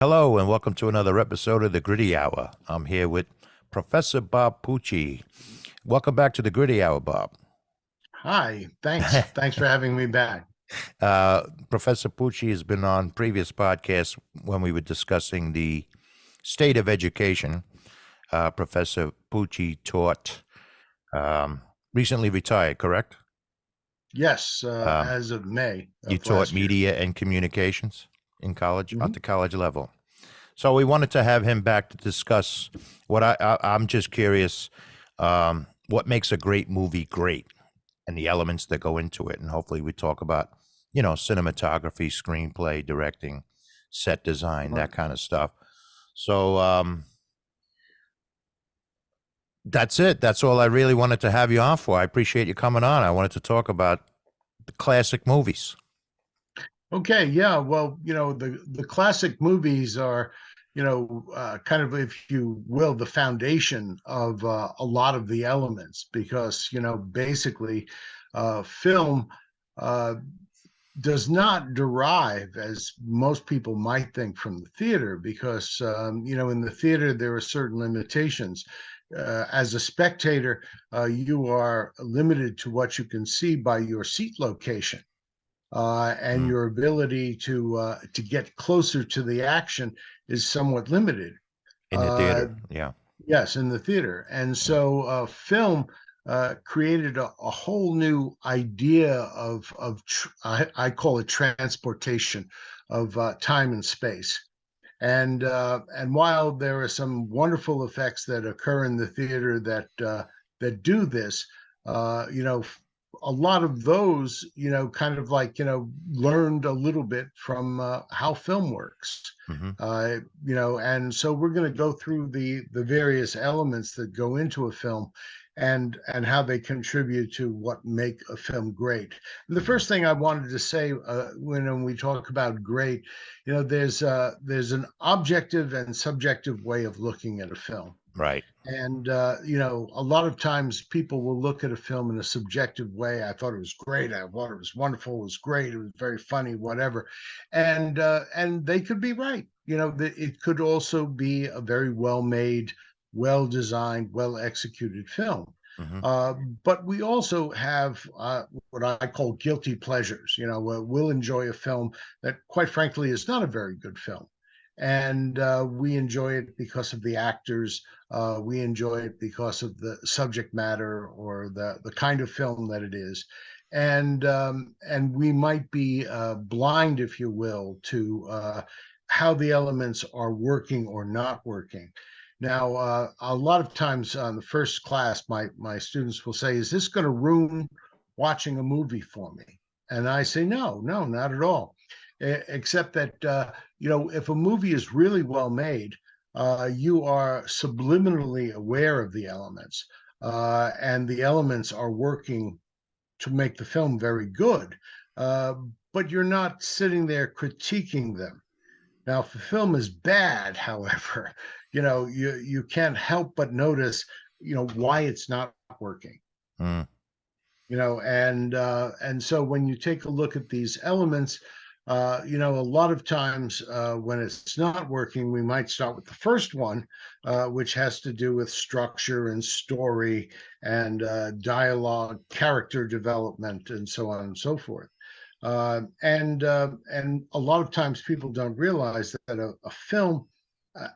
Hello, and welcome to another episode of the Gritty Hour. I'm here with Professor Bob Pucci. Welcome back to the Gritty Hour, Bob. Hi, thanks. Thanks for having me back. Professor Pucci has been on previous podcasts when we were discussing the state of education. Professor Pucci taught, recently retired, correct? Yes, as of May You of taught last year. media and communications in college, at the college level. So we wanted to have him back to discuss what I'm just curious, what makes a great movie great and the elements that go into it. And hopefully we talk about, cinematography, screenplay, directing, set design, that kind of stuff. So that's it. That's all I really wanted to have you on for. I appreciate you coming on. I wanted to talk about the classic movies. Okay, yeah. Well, the classic movies are, kind of, if you will, the foundation of a lot of the elements because, basically, film does not derive, as most people might think, from the theater because, in the theater, there are certain limitations. As a spectator, you are limited to what you can see by your seat location. And your ability to get closer to the action is somewhat limited. In the Uh, theater, yeah. yes, in the theater, and so film created a whole new idea I call it transportation of time and space. And while there are some wonderful effects that occur in the theater that do this, a lot of those, kind of like, learned a little bit from how film works. hmm And so we're going to go through the various elements that go into a film and how they contribute to what make a film great. And the first thing I wanted to say when we talk about great, there's an objective and subjective way of looking at a film. Right. And a lot of times people will look at a film in a subjective way. I thought it was great. I thought it was wonderful. It was great. It was very funny, whatever. And they could be right. It could also be a very well made, well designed, well executed film. hmm Uh, but we also have what I call guilty pleasures. We'll enjoy a film that, quite frankly, is not a very good film. And we enjoy it because of the actors. We enjoy it because of the subject matter or the kind of film that it is. And we might be blind, if you will, to how the elements are working or not working. Now, a lot of times on the first class, my students will say, "Is this going to ruin watching a movie for me?" And I say, "No, no, not at all." Except that if a movie is really well made, you are subliminally aware of the elements, and the elements are working to make the film very good. Uh, but you're not sitting there critiquing them. Now, if the film is bad, however, you can't help but notice, why it's not working. Mm. And so when you take a look at these elements, a lot of times when it's not working, we might start with the first one, which has to do with structure and story and dialogue, character development, and so on and so forth. And a lot of times people don't realize that a film uh,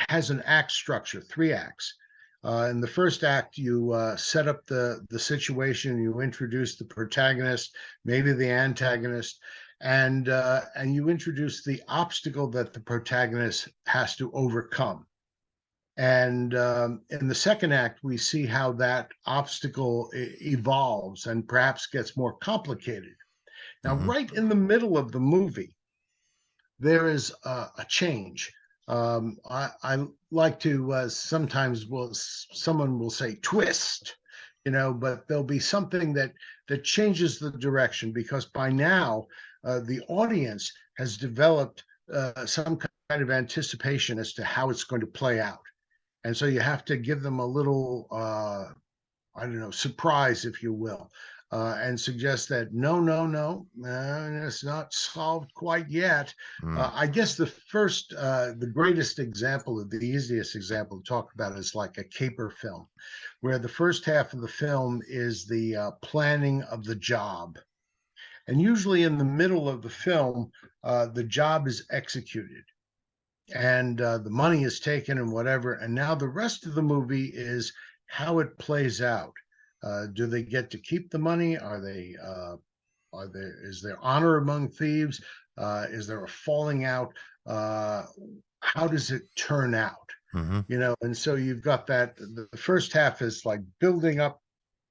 has an act structure, three acts. In the first act, you set up the situation, you introduce the protagonist, maybe the antagonist, and you introduce the obstacle that the protagonist has to overcome. And in the second act, we see how that obstacle evolves and perhaps gets more complicated. Now, hmm right in the middle of the movie, there is a change. I like to sometimes someone will say twist, but there'll be something that changes the direction because by now the audience has developed some kind of anticipation as to how it's going to play out, and so you have to give them a little I don't know, surprise, if you will, and suggest that no, no, no, it's not solved quite yet. Mm. I guess the greatest example, the easiest example to talk about is like a caper film, where the first half of the film is the planning of the job. And usually in the middle of the film, the job is executed and the money is taken and whatever. And now the rest of the movie is how it plays out. Do they get to keep the money? Is there honor among thieves? Is there a falling out? How does it turn out? Mm-hmm. And so you've got that. The first half is like building up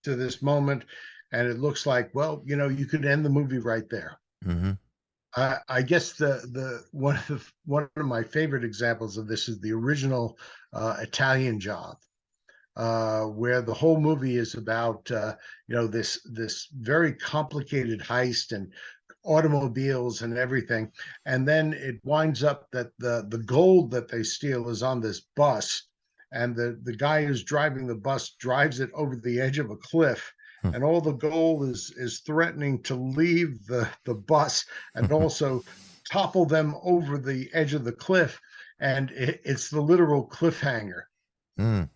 to this moment, and it looks like, well, you could end the movie right there. Mm-hmm. I guess the one of my favorite examples of this is the original Italian Job, where the whole movie is about this very complicated heist and automobiles and everything, and then it winds up that the gold that they steal is on this bus, and the guy who's driving the bus drives it over the edge of a cliff, and all the gold is threatening to leave the bus and also topple them over the edge of the cliff, and it's the literal cliffhanger. Mm.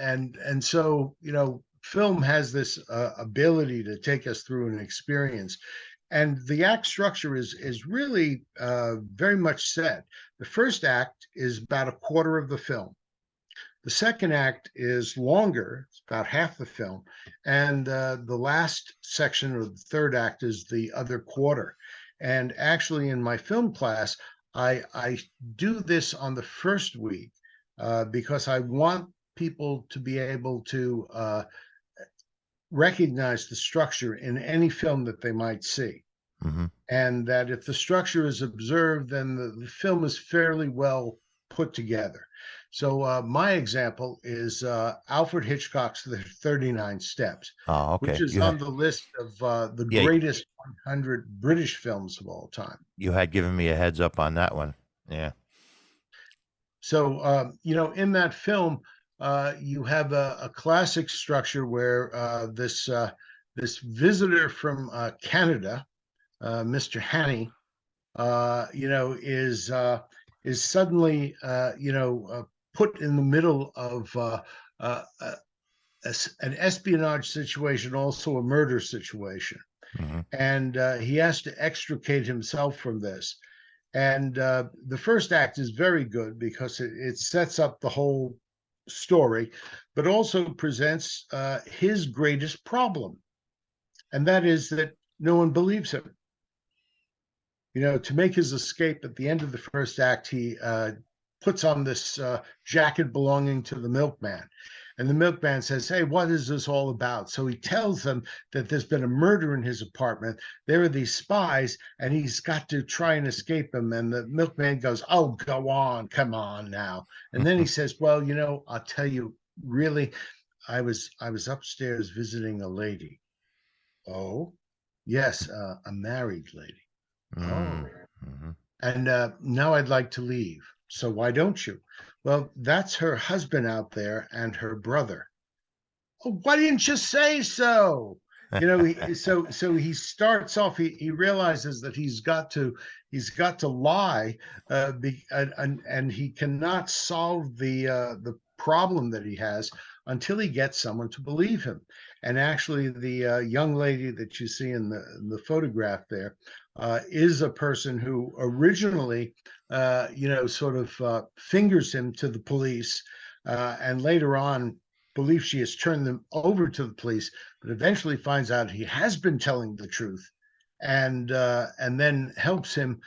And so film has this ability to take us through an experience, and the act structure is really very much set. The first act is about a quarter of the film. The second act is longer, it's about half the film, and the last section of the third act is the other quarter. And actually, in my film class, I do this on the first week because I want people to be able to recognize the structure in any film that they might see. Mm-hmm. And that if the structure is observed, then the film is fairly well put together. So my example is Alfred Hitchcock's The 39 Steps, Oh, which okay. is on the list of the Yeah, greatest 100 British films of all time. you had given me a heads up on that one. Yeah. So, in that film, you have a classic structure where this visitor from Canada, Mr. Hanny, is suddenly, put in the middle of an espionage situation, also a murder situation, Mm-hmm. and he has to extricate himself from this. And the first act is very good because it sets up the whole story, but also presents his greatest problem, and that is that no one believes him. To make his escape at the end of the first act, he puts on this jacket belonging to the milkman. And the milkman says, "Hey, what is this all about?" So he tells them that there's been a murder in his apartment. There are these spies, and he's got to try and escape them. And the milkman goes, "Oh, go on, come on now." And then he says, "Well, I'll tell you, really, I was upstairs visiting a lady." "Oh, yes, a married lady." "Oh, Mm-hmm. and now I'd like to leave. So why don't you?" "Well, that's her husband out there and her brother." "Oh, why didn't you say so?" So he starts off. He realizes that he's got to lie, and he cannot solve the problem that he has until he gets someone to believe him. And actually, the young lady that you see in the photograph there is a person who originally, sort of fingers him to the police, and later on believes she has turned them over to the police, but eventually finds out he has been telling the truth, and then helps him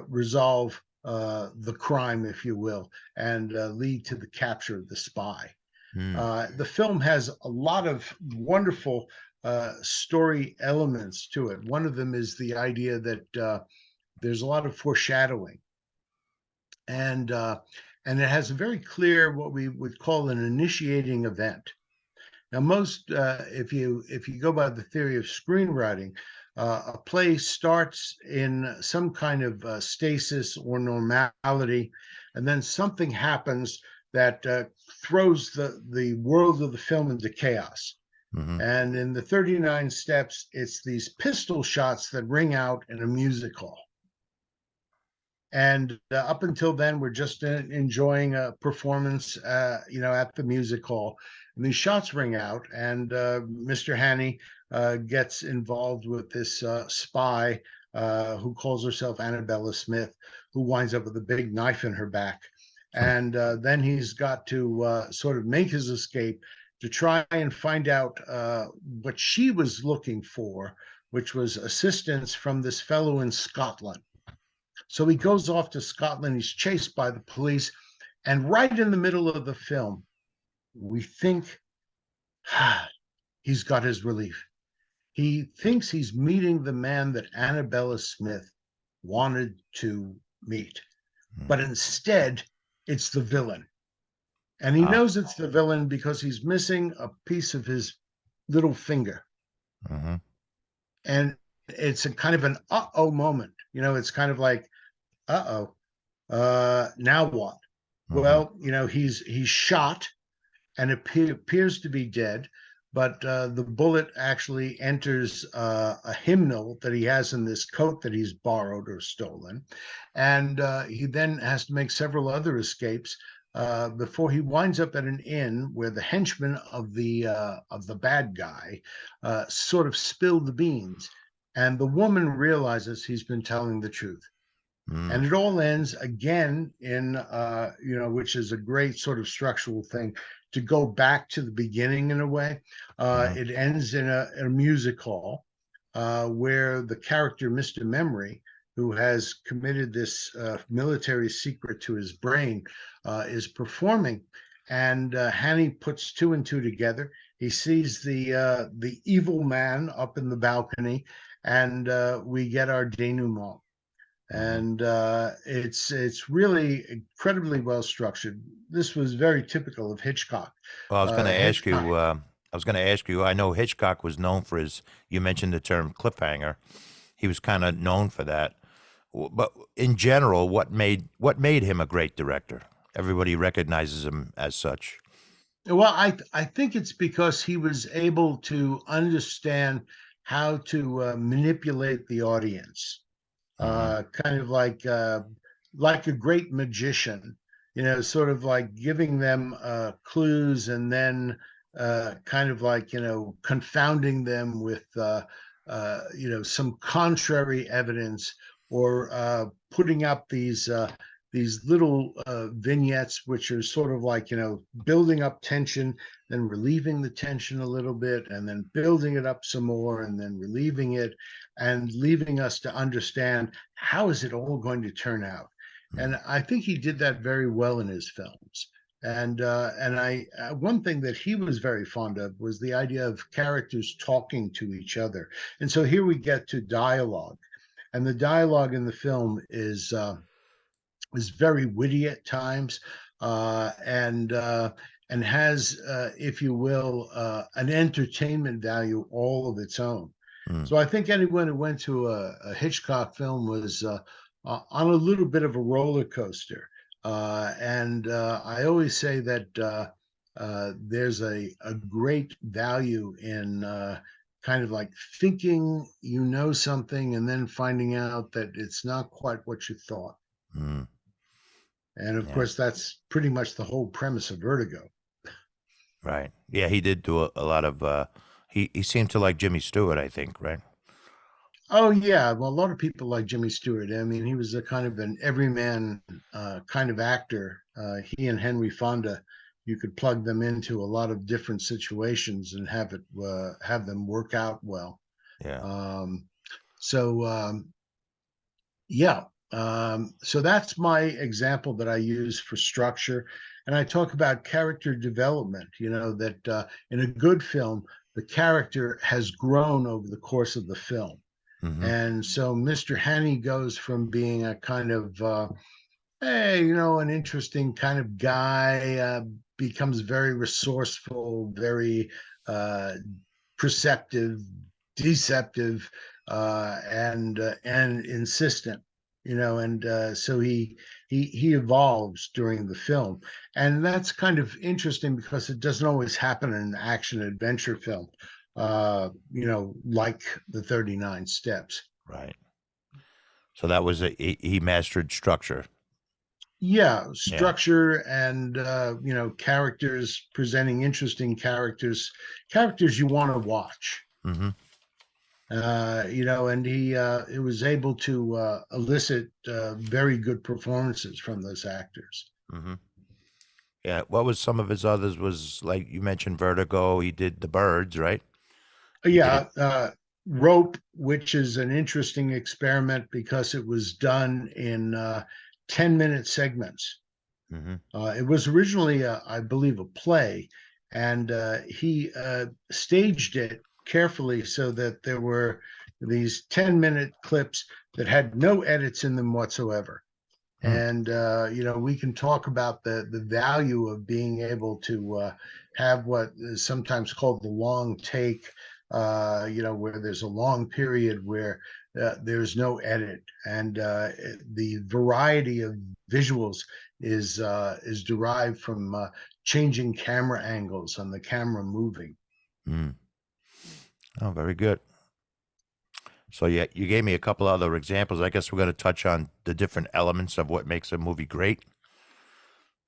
resolve the crime, if you will, and lead to the capture of the spy. Mm. The film has a lot of wonderful story elements to it. One of them is the idea that there's a lot of foreshadowing, and and it has a very clear what we would call an initiating event. Now, if you go by the theory of screenwriting, a play starts in some kind of stasis or normality, and then something happens that throws the world of the film into chaos. Mm-hmm. And in the 39 Steps, it's these pistol shots that ring out in a music hall. And up until then, we're just enjoying a performance, at the music hall. And these shots ring out, and Mr. Haney gets involved with this spy who calls herself Annabella Smith, who winds up with a big knife in her back. And then he's got to sort of make his escape to try and find out what she was looking for, which was assistance from this fellow in Scotland. So he goes off to Scotland. He's chased by the police. And right in the middle of the film, we think he's got his relief. He thinks he's meeting the man that Annabella Smith wanted to meet. But instead, it's the villain. And he knows it's the villain because he's missing a piece of his little finger. Mm-hmm. And it's a kind of an uh-oh moment. It's kind of like, uh-oh, now what? Mm-hmm. Well, he's shot and appears to be dead, but the bullet actually enters a hymnal that he has in this coat that he's borrowed or stolen. And he then has to make several other escapes before he winds up at an inn where the henchman of the bad guy sort of spilled the beans. And the woman realizes he's been telling the truth. And it all ends again in, which is a great sort of structural thing, to go back to the beginning in a way. It ends in a music hall where the character, Mr. Memory, who has committed this military secret to his brain, is performing. And Hanny puts two and two together. He sees the evil man up in the balcony, and we get our denouement. And it's really incredibly well structured. This was very typical of Hitchcock. Well, I was going to ask Hitchcock, you. I know Hitchcock was known for his. You mentioned the term cliffhanger. He was kind of known for that. But in general, what made him a great director? Everybody recognizes him as such. well, I think it's because he was able to understand how to manipulate the audience. Mm-hmm. Kind of like a great magician, sort of like giving them clues and then kind of like confounding them with some contrary evidence, or putting up these little vignettes which are sort of like building up tension, then relieving the tension a little bit, and then building it up some more, and then relieving it, and leaving us to understand how is it all going to turn out. And I think he did that very well in his films. And I one thing that he was very fond of was the idea of characters talking to each other. And so here we get to dialogue, and the dialogue in the film is very witty at times, and has, if you will, an entertainment value all of its own. Mm. So I think anyone who went to a Hitchcock film was on a little bit of a roller coaster. And I always say that there's a great value in kind of like thinking something and then finding out that it's not quite what you thought. Mm. And of Yeah. course, that's pretty much the whole premise of Vertigo. Right. Yeah, he did do a lot of. He seemed to like Jimmy Stewart, I think. Right. Oh yeah, well, a lot of people like Jimmy Stewart. I mean, he was a kind of an everyman kind of actor. He and Henry Fonda, you could plug them into a lot of different situations and have them work out well. Yeah. Um, so yeah, so that's my example that I use for structure, and I talk about character development. That in a good film, the character has grown over the course of the film. Mm-hmm. And so Mr. Haney goes from being a kind of, hey, an interesting kind of guy, becomes very resourceful, very perceptive, deceptive, and insistent. and so he evolves during the film, and that's kind of interesting because it doesn't always happen in an action adventure film, like the 39 Steps. Right. So that was he mastered structure. Yeah, Yeah. structure and characters, presenting interesting characters you want to watch. Mm-hmm. And he was able to elicit very good performances from those actors. Mm-hmm. Yeah. What was some of his others? Was like you mentioned Vertigo. He did The Birds, right? He did. Yeah, Rope, which is an interesting experiment because it was done in 10-minute segments. Mm-hmm. It was originally, I believe, a play, and he staged it carefully so that there were these 10-minute clips that had no edits in them whatsoever. Mm. And we can talk about the value of being able to have what is sometimes called the long take, where there's a long period where there's no edit, and the variety of visuals is derived from changing camera angles and the camera moving. Mm. Oh, very good. So yeah, you gave me a couple other examples. I guess we're going to touch on the different elements of what makes a movie great.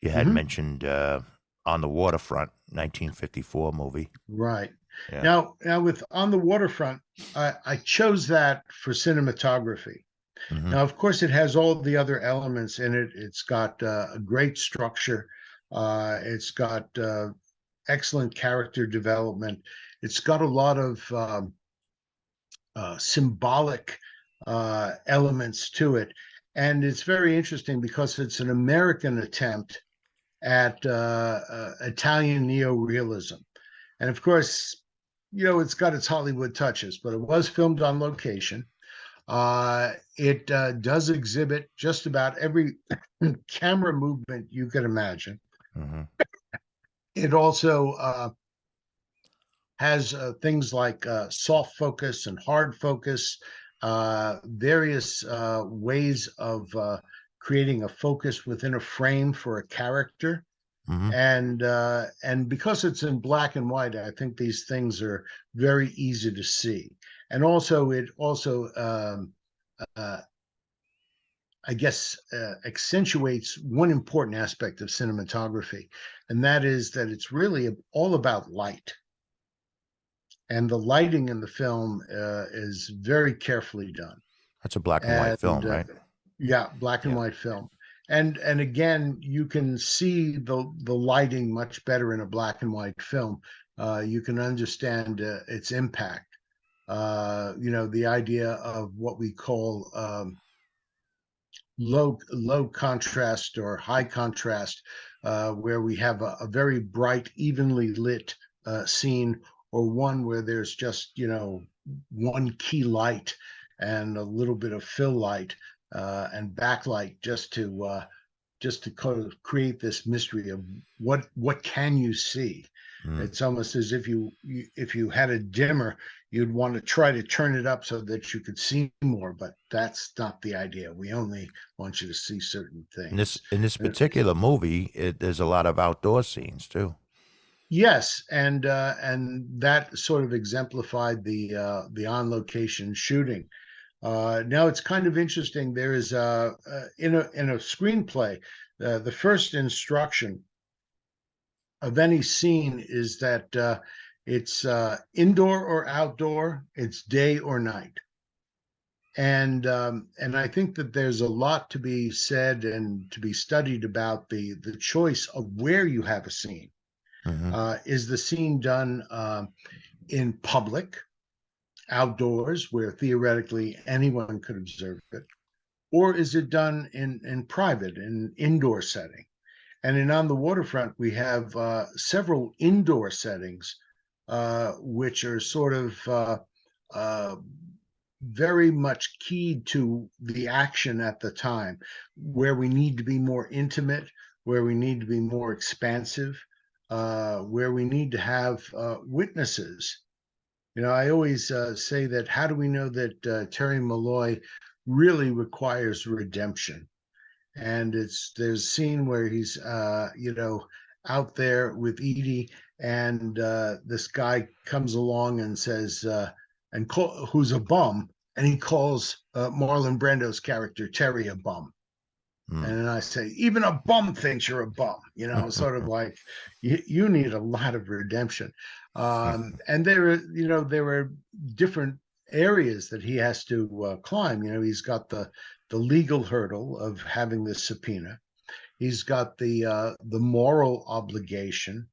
You had Mhm. mentioned On the Waterfront, 1954 movie. Right. Yeah. Now with On the Waterfront, I chose that for cinematography. Mm-hmm. Now, of course, it has all the other elements in it. It's got a great structure. It's got excellent character development. It's got a lot of symbolic elements to it. And it's very interesting because it's an American attempt at Italian neorealism. And of course, it's got its Hollywood touches, but it was filmed on location. It does exhibit just about every camera movement you can imagine. Mm-hmm. It also has things like soft focus and hard focus, various ways of creating a focus within a frame for a character. Mm-hmm. And because it's in black and white, I think these things are very easy to see. And also, it also uh, I guess, accentuates one important aspect of cinematography, and that is that it's really all about light. And the lighting in the film is very carefully done. That's a black and white And film, right? yeah, black and Yeah. white film. And again, you can see the lighting much better in a black and white film. You can understand its impact. The idea of what we call low contrast or high contrast, where we have a very bright, evenly lit scene, or one where there's just one key light and a little bit of fill light and backlight, just to kind of create this mystery of what can you see. Mm. It's almost as if you had a dimmer, you'd want to try to turn it up so that you could see more, but that's not the idea. We only want you to see certain In this things. in this Uh, particular movie, there's a lot of outdoor scenes too. Yes, and that sort of exemplified the on location shooting. Now it's kind of interesting. There is in a screenplay, the first instruction of any scene is that it's indoor or outdoor, it's day or night. And I think that there's a lot to be said and to be studied about the choice of where you have a scene. Mm-hmm. Is the scene done in public, outdoors, where theoretically anyone could observe it, or is it done in private, in indoor setting? And in On the Waterfront, we have several indoor settings, which are sort of uh, very much keyed to the action at the time, where we need to be more intimate, where we need to be more expansive, where we need to have witnesses. I always say that how do we know that Terry Malloy really requires redemption. And there's a scene where he's out there with Edie, and this guy comes along and says, who's a bum, and he calls Marlon Brando's character Terry a bum. Mm. And then I say, even a bum thinks you're a bum, sort of like you need a lot of redemption. And there are different areas that he has to climb. He's got the legal hurdle of having this subpoena. He's got the moral obligation,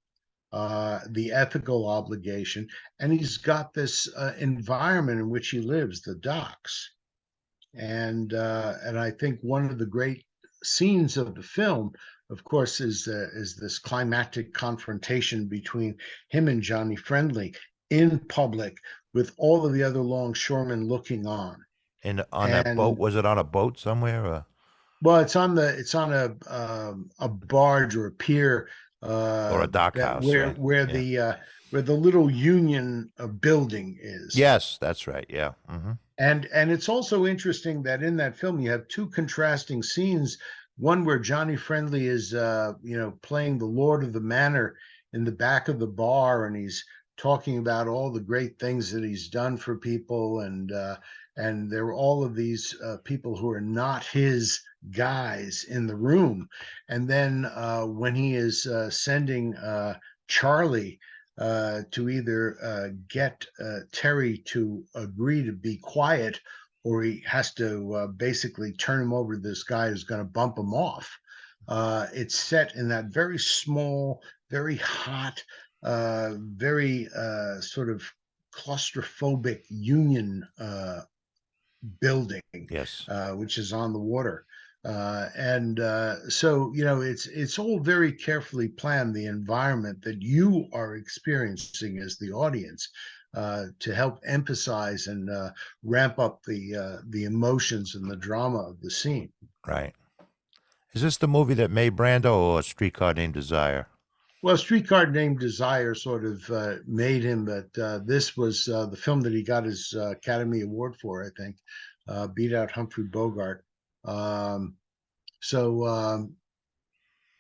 the ethical obligation, and he's got this environment in which he lives, the docks. And I think one of the great scenes of the film, of course, is this climactic confrontation between him and Johnny Friendly in public, with all of the other longshoremen looking on. And on that boat, And was it on a boat somewhere? Or? well, it's on a barge or a pier, Or a dock that house, right? Yeah. where the little Union building is. Yes, that's right. Yeah. Hmm. And it's also interesting that in that film you have two contrasting scenes. One where Johnny Friendly is playing the Lord of the Manor in the back of the bar, and he's talking about all the great things that he's done for people, and there are all of these people who are not his guys in the room. And then when he is sending Charlie to either get Terry to agree to be quiet, or he has to basically turn him over to this guy who's going to bump him off. It's set in that very small, very hot, very sort of claustrophobic Union building, Yes. which is on the water. So it's all very carefully planned, the environment that you are experiencing as the audience, to help emphasize and ramp up the emotions and the drama of the scene. Right. Is this the movie that made Brando or A Streetcar Named Desire? Well, Streetcar Named Desire sort of made him, but this was the film that he got his Academy Award for, I think. Beat out Humphrey Bogart. Um, so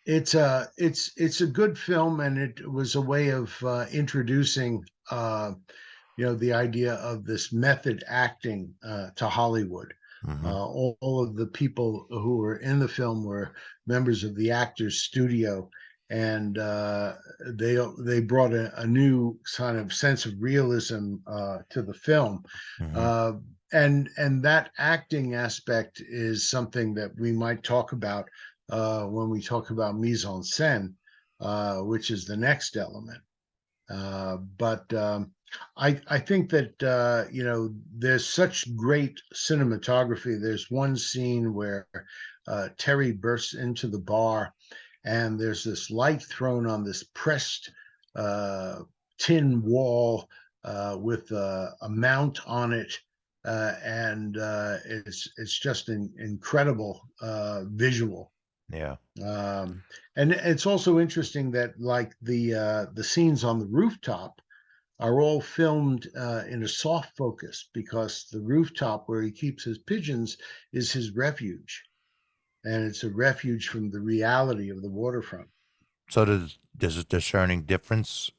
it's a good film, and it was a way of introducing the idea of this method acting to Hollywood. Hmm. All of the people who were in the film were members of the Actors Studio, and they brought a new kind of sense of realism to the film. Hmm. Uh, and that acting aspect is something that we might talk about when we talk about mise en scène, which is the next element. But I think that there's such great cinematography. There's one scene where Terry bursts into the bar, and there's this light thrown on this pressed tin wall with a mount on it, and it's just an incredible visual. Yeah. And it's also interesting that, like, the scenes on the rooftop are all filmed in a soft focus, because the rooftop where he keeps his pigeons is his refuge, and it's a refuge from the reality of the waterfront. So there's a discerning difference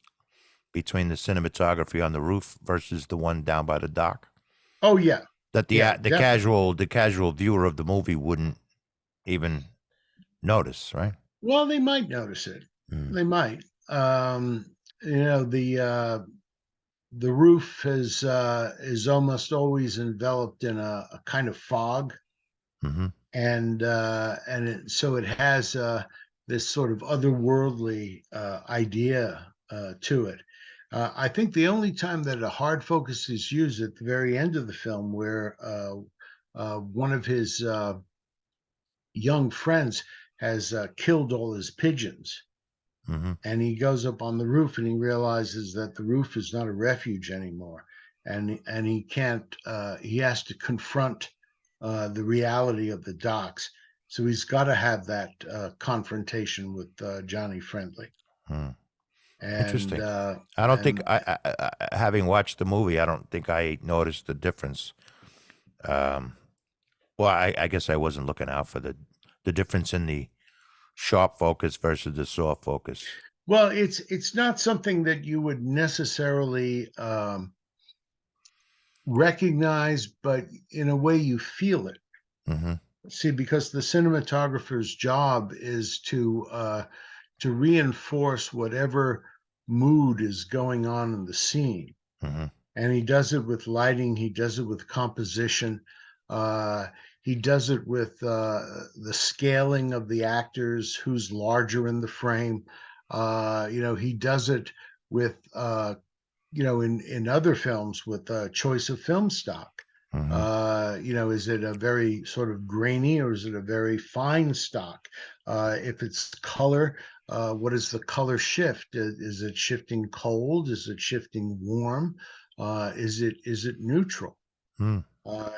between the cinematography on the roof versus the one down by the dock Oh yeah, that the yeah, the definitely. casual viewer of the movie wouldn't even notice, right? Well, they might notice it. Mm. They might. The roof is almost always enveloped in a kind of fog, Hmm. so it has this sort of otherworldly idea to it. I think the only time that a hard focus is used at the very end of the film, where one of his young friends has killed all his pigeons, Hmm. and he goes up on the roof and he realizes that the roof is not a refuge anymore, and he can't. He has to confront the reality of the docks. So he's got to have that confrontation with Johnny Friendly, Mm. and Interesting. uh, I don't think and having watched the movie, I don't think I noticed the difference. Well, I guess I wasn't looking out for the difference in the sharp focus versus the soft focus. Well, it's not something that you would necessarily recognize, but in a way you feel it. Hmm. See, because the cinematographer's job is to reinforce whatever mood is going on in the scene. Hmm. And he does it with lighting, he does it with composition, uh, he does it with the scaling of the actors, who's larger in the frame. He does it with in other films with choice of film stock. Hmm. Is it a very sort of grainy or is it a very fine stock? If it's color, what is the color shift? Is it shifting cold? Is it shifting warm? Is it neutral? Mm.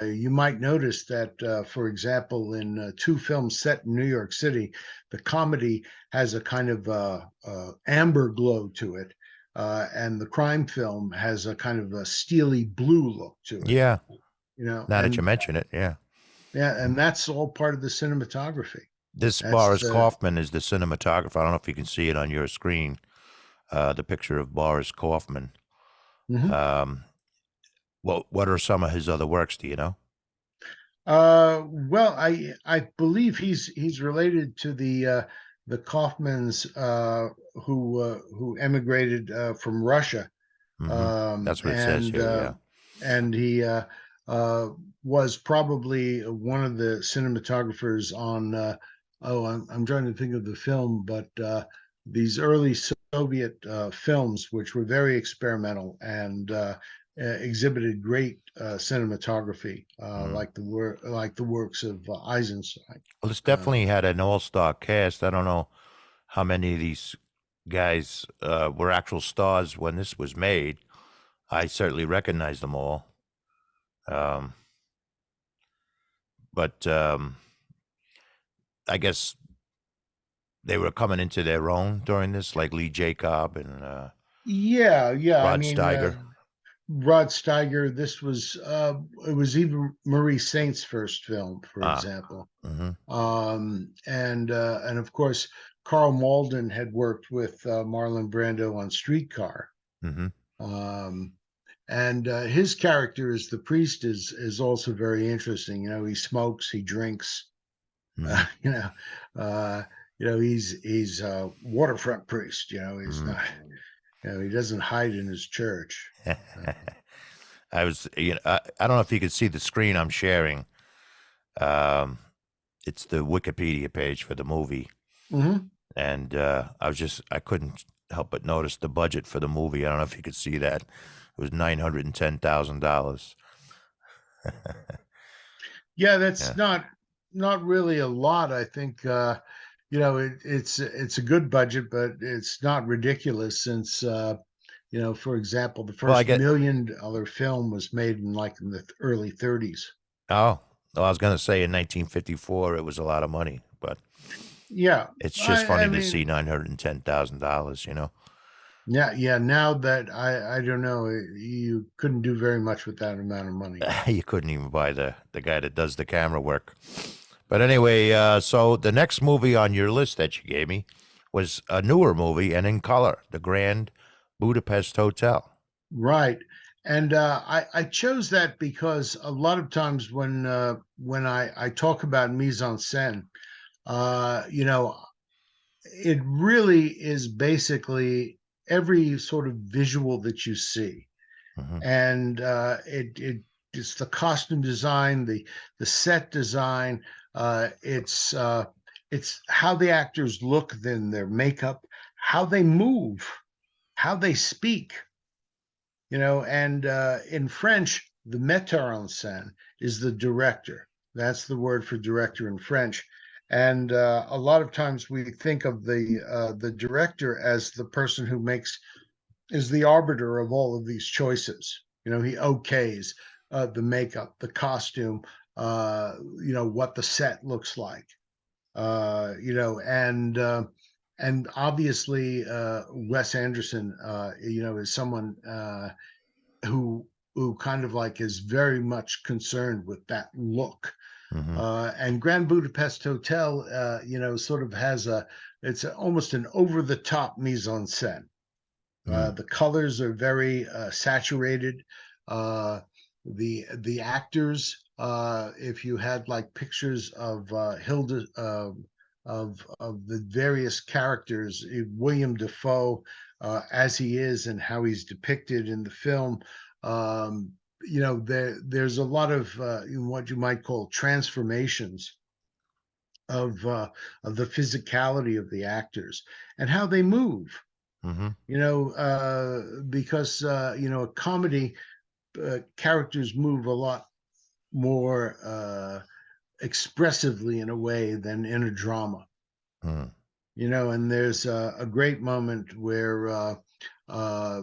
You might notice that, for example, in two films set in New York City, the comedy has a kind of amber glow to it, and the crime film has a kind of a steely blue look to it. Yeah. You know, Now that you and mention it, yeah. yeah, and that's all part of the cinematography. This That's Boris Kaufman is the cinematographer. I don't know if you can see it on your screen. The picture of Boris Kaufman. Mhm. Um, what are some of his other works? Do you know? Well, I believe he's related to the Kaufmans who emigrated from Russia, Hmm. um, That's what it says and here. uh, Yeah. and he uh, was probably one of the cinematographers on. I'm trying to think of the film, but these early Soviet films, which were very experimental and exhibited great cinematography, Mm. like the works of Eisenstein. Well, it's Uh, definitely had an all-star cast. I don't know how many of these guys were actual stars when this was made. I certainly recognize them all. Um, but I guess they were coming into their own during this, like Lee Jacob and yeah, yeah. I Rod mean, Steiger. Rod Steiger. This was it was even Marie Saint's first film, for Ah. example. Mm-hmm. And of course, Carl Malden had worked with Marlon Brando on Streetcar. Mm-hmm. Um, and his character as the priest is also very interesting. He smokes, he drinks. Mm-hmm. Uh, you know, uh, he's a waterfront priest. He's Mm-hmm. not. He doesn't hide in his church. Uh, I don't know if you could see the screen I'm sharing. Um, it's the Wikipedia page for the movie, mhm. and I couldn't help but notice the budget for the movie. I don't know if you could see that. It was $910,000. Yeah, that's Yeah. not really a lot. I think it's a good budget, but it's not ridiculous since for example, the Well, I first get. $1 million film was made in the early 30s. Oh, well, I was gonna say in 1954 it was a lot of money, but Yeah, it's just I funny to see mean, $910,000. yeah, yeah. Now that I don't know, you couldn't do very much with that amount of money. You couldn't even buy the guy that does the camera work. But anyway, so the next movie on your list that you gave me was a newer movie and in color, The Grand Budapest Hotel. Right. And I chose that because a lot of times when I talk about mise en scène, it really is basically every sort of visual that you see, Hmm. and it's the costume design, the set design, it's how the actors look, then their makeup, how they move, how they speak. And in French, the metteur en scène is the director. That's the word for director in French. And a lot of times we think of the director as the person who is the arbiter of all of these choices. He okays the makeup, the costume, what the set looks like. And obviously Wes Anderson, is someone who kind of like is very much concerned with that look. Mm-hmm. And Grand Budapest Hotel, sort of has almost an over the top mise en scène. Mm. The colors are very saturated. Uh, the actors, if you had like pictures of Hilda of the various characters, William Defoe as he is and how he's depicted in the film, um, there's a lot of what you might call transformations of uh, of the physicality of the actors and how they move, Mm-hmm. because a comedy, characters move a lot more expressively in a way than in a drama. Mm. And there's a great moment where uh,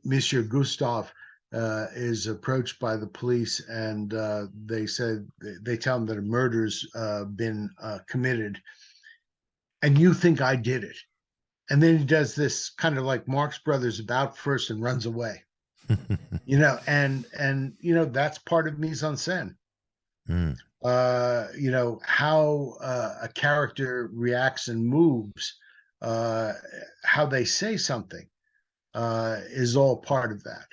Monsieur Gustave is approached by the police, and they tell him that a murder's been committed, and you think I did it. And then he does this kind of like Marx Brothers about first and runs away. And that's part of mise en scène. Mm. How a character reacts and moves, uh, how they say something, is all part of that.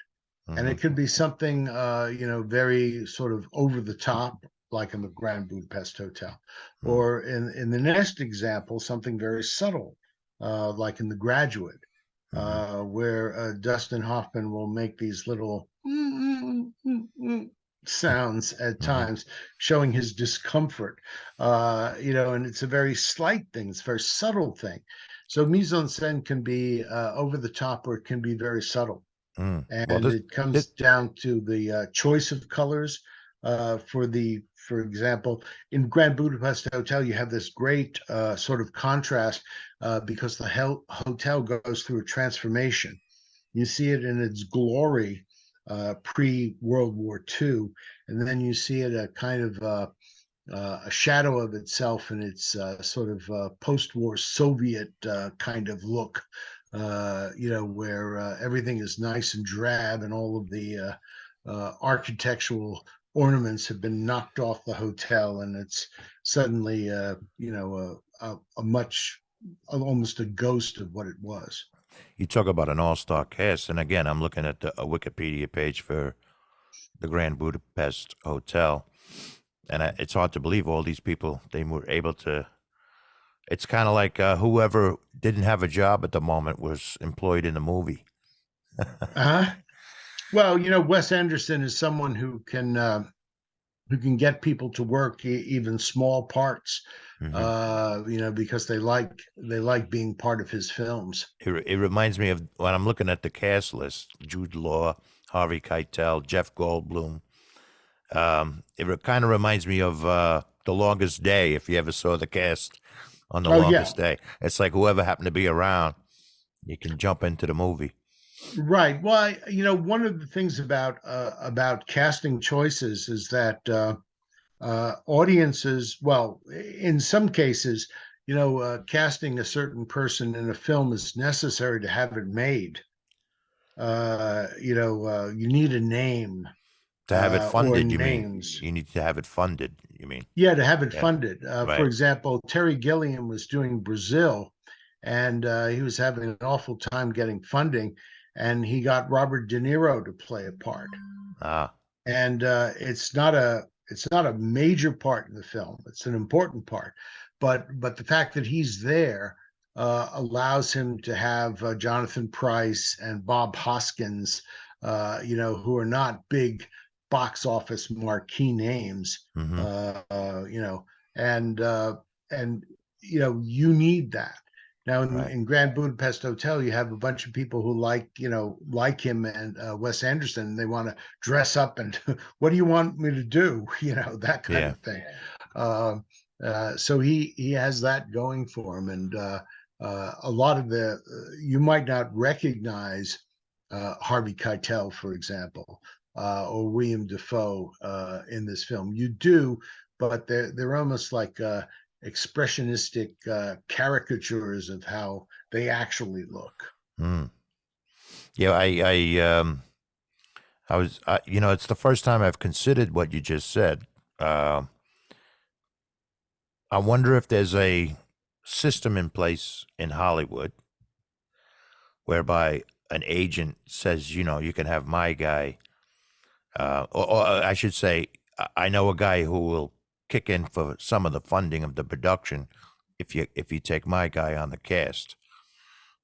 And Mm-hmm. it could be something, very sort of over the top, like in the Grand Budapest Hotel, Mm. or in the next example, something very subtle, like in The Graduate, Mm-hmm. where Dustin Hoffman will make these little sounds at Mm-hmm. times, showing his discomfort. And it's a very slight thing; it's a very subtle thing. So mise en scène can be over the top, or it can be very subtle, Mm. Well, and this, it this comes down to the choice of colors. For example, in Grand Budapest Hotel, you have this great sort of contrast because the hotel goes through a transformation. You see it in its glory pre World War II, and then you see it a kind of a shadow of itself in its sort of post-war Soviet kind of look, where everything is nice and drab, and all of the architectural ornaments have been knocked off the hotel, and it's suddenly, a much, almost a ghost of what it was. you talk about an all-star cast, and again, I'm looking at a Wikipedia page for the Grand Budapest Hotel, and it's hard to believe all these people they were able to. It's kind of like whoever didn't have a job at the moment was employed in the movie. Uh-huh. Well, Wes Anderson is someone who can get people to work even small parts, Hmm. because they like being part of his films. It reminds me of when I'm looking at the cast list: Jude Law, Harvey Keitel, Jeff Goldblum. It kind of reminds me of The Longest Day. If you ever saw the cast on The Oh yeah, Longest Day, it's like whoever happened to be around, you can jump into the movie. right. Well, one of the things about casting choices is that audiences, well, in some cases, casting a certain person in a film is necessary to have it made. You need a name, To have it or funded, you mean? names. You need to have it funded, you mean? Yeah, to have it Yeah, funded. For right. example, Terry Gilliam was doing Brazil, and he was having an awful time getting funding, and he got Robert De Niro to play a part. Ah, And it's not a major part in the film. It's an important part, but the fact that he's there allows him to have Jonathan Pryce and Bob Hoskins, who are not big box office marquee names, mm-hmm. uh, uh, you know, and uh, and you need that. Now Right. in Grand Budapest Hotel, you have a bunch of people who like him and Wes Anderson, and they want to dress up and what do you want me to do? That kind Yeah. of thing. Uh, so he has that going for him, and a lot of you might not recognize Harvey Keitel, for example, or William Defoe in this film. You do, but they're almost like expressionistic caricatures of how they actually look. Mm. Yeah, I it's the first time I've considered what you just said. Uh, I wonder if there's a system in place in Hollywood whereby an agent says, you can have my guy, or I should say, I know a guy who will kick in for some of the funding of the production if you take my guy on the cast.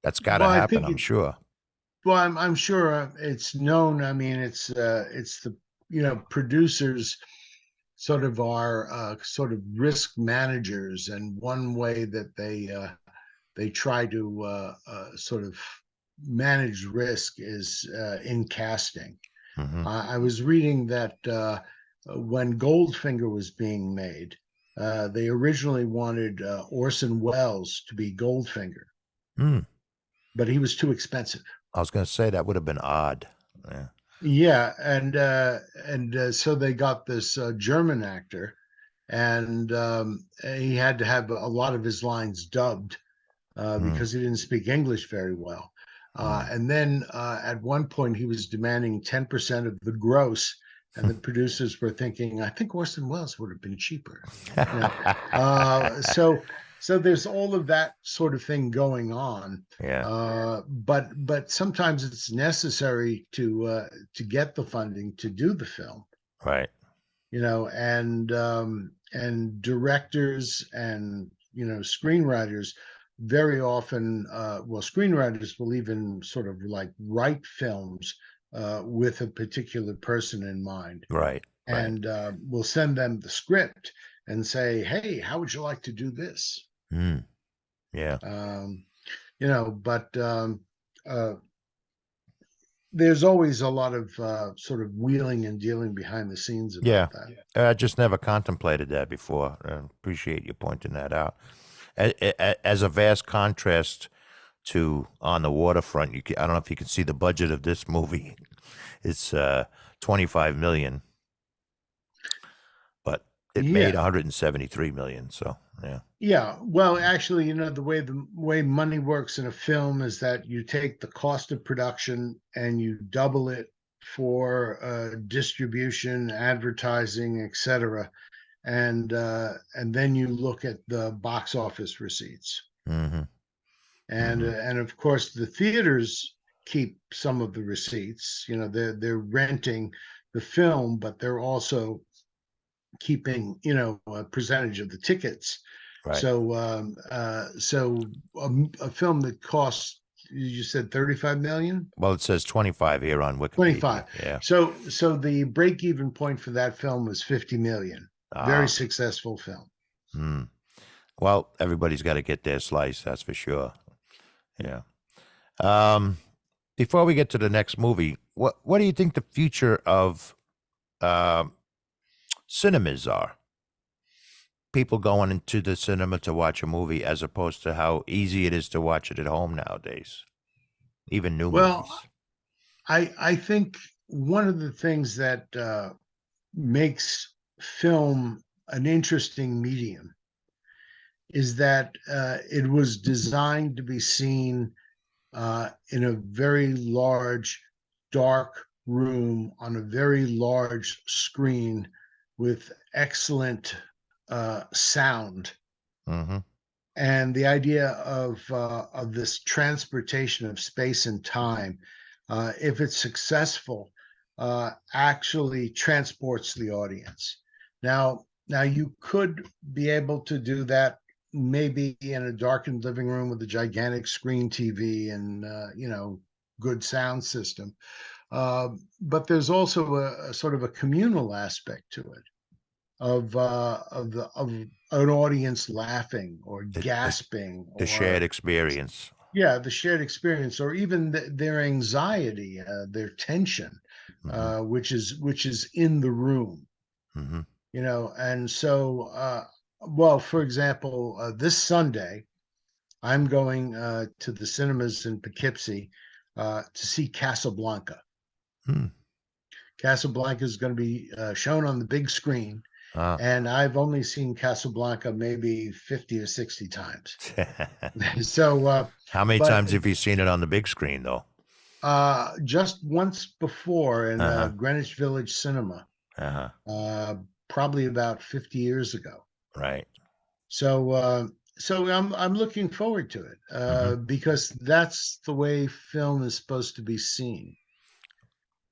That's got to Well, I happen, think I'm it, sure. well, I'm sure it's known. I mean, it's the producers sort of are sort of risk managers, and one way that they try to sort of manage risk is in casting. Hmm. I was reading that when Goldfinger was being made, they originally wanted Orson Welles to be Goldfinger, Mm. but he was too expensive. I was going to say that would have been odd. Yeah. Yeah, and so they got this German actor, and he had to have a lot of his lines dubbed Mm. because he didn't speak English very well. Mm. And then at one point, he was demanding 10% of the gross, and the producers were thinking, I think Orson Welles would have been cheaper. You know, so there's all of that sort of thing going on. Yeah. But sometimes it's necessary to get the funding to do the film, Right. and directors and screenwriters very often well, screenwriters will even sort of like write films with a particular person in mind, Right. Right. and we'll send them the script and say, hey, how would you like to do this? Mm. Yeah. um, but uh, there's always a lot of sort of wheeling and dealing behind the scenes Yeah. about that. I just never contemplated that before. I appreciate you pointing that out. As a vast contrast to On the Waterfront, I don't know if you can see the budget of this movie. It's 25 million, but it made Yeah. 173 million. So yeah. Yeah, well, actually, the way money works in a film is that you take the cost of production and you double it for distribution, advertising, etc., and then you look at the box office receipts, Mm-hmm. Mm-hmm. and of course the theaters keep some of the receipts. They're renting the film, but they're also keeping a percentage of the tickets. Right. So a film that costs, you said 35 million? Well, it says 25 here on Wikipedia. 25. Yeah. So the break even point for that film was 50 million. Very Ah. successful film. Mm. Well, everybody's got to get their slice. That's for sure. Yeah. Um, Before we get to the next movie, what do you think the future of um cinemas are? People going into the cinema to watch a movie as opposed to how easy it is to watch it at home nowadays, even new Well, movies. I think one of the things that makes film an interesting medium is that it was designed to be seen in a very large, dark room on a very large screen with excellent sound. Mm-hmm. And the idea of this transportation of space and time, if it's successful, actually transports the audience. Now you could be able to do that maybe in a darkened living room with a gigantic screen TV and good sound system. But there's also a sort of a communal aspect to it of an audience laughing or The, the gasping, the shared or experience. yeah, the shared experience, or even their anxiety, their tension, Mm-hmm. which is in the room. Mm-hmm. And so well, for example, this Sunday I'm going to the cinemas in Poughkeepsie to see Casablanca. Mm. Casablanca is going to be shown on the big screen, Ah. and I've only seen Casablanca maybe 50 or 60 times. So, How many but times have you seen it on the big screen, though? just once before in Uh-huh. Greenwich Village Cinema. Uh-huh. Uh, probably about 50 years ago. Right. So so I'm looking forward to it Hmm. because that's the way film is supposed to be seen.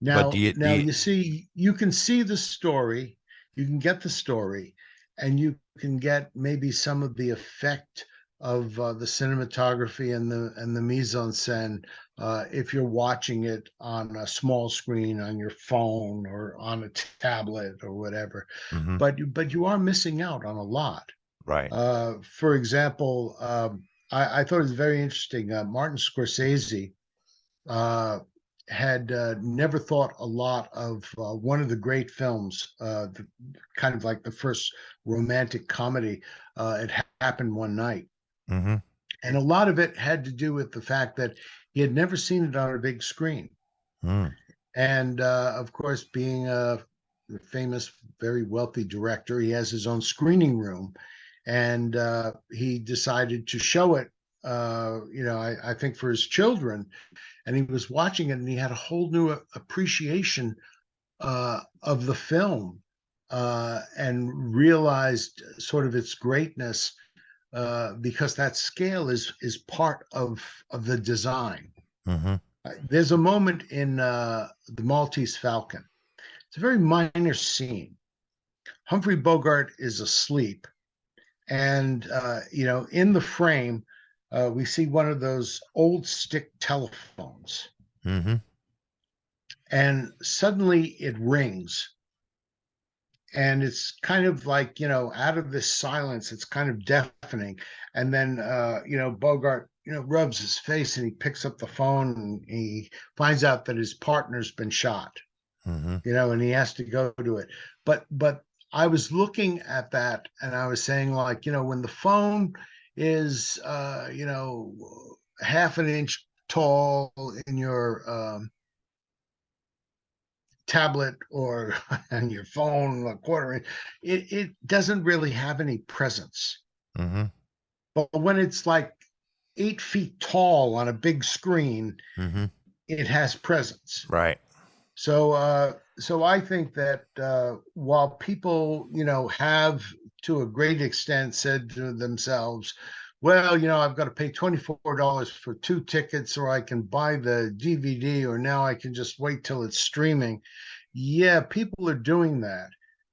But Now you see, you can see the story, you can get the story, and you can get maybe some of the effect of the cinematography and the mise en scène if you're watching it on a small screen on your phone or on a tablet or whatever. hmm But you are missing out on a lot. right. For example, I thought it was very interesting. Martin Scorsese uh, had never thought a lot of one of the great films, kind of like the first romantic comedy. It happened one night, Hmm. and a lot of it had to do with the fact that he had never seen it on a big screen. Mm. And of course, being a famous, very wealthy director, he has his own screening room, and he decided to show it. I think for his children, and he was watching it and he had a whole new appreciation of the film and realized sort of its greatness because that scale is part of the design. Hmm. There's a moment in the Maltese Falcon. It's a very minor scene. Humphrey Bogart is asleep, and in the frame, we see one of those old stick telephones, Hmm. and suddenly it rings, and it's kind of like, out of this silence, it's kind of deafening. And then Bogart rubs his face and he picks up the phone and he finds out that his partner's been shot, Hmm. and he has to go to it. But I was looking at that and I was saying, like, when the phone is half an inch tall in your tablet or on your phone, a quarter inch, it doesn't really have any presence. Hmm. But when it's like 8 feet tall on a big screen, Hmm. it has presence. Right. So I think that while people, have to a great extent said to themselves, well, I've got to pay $24 for 2 tickets, or I can buy the DVD, or now I can just wait till it's streaming. Yeah, people are doing that.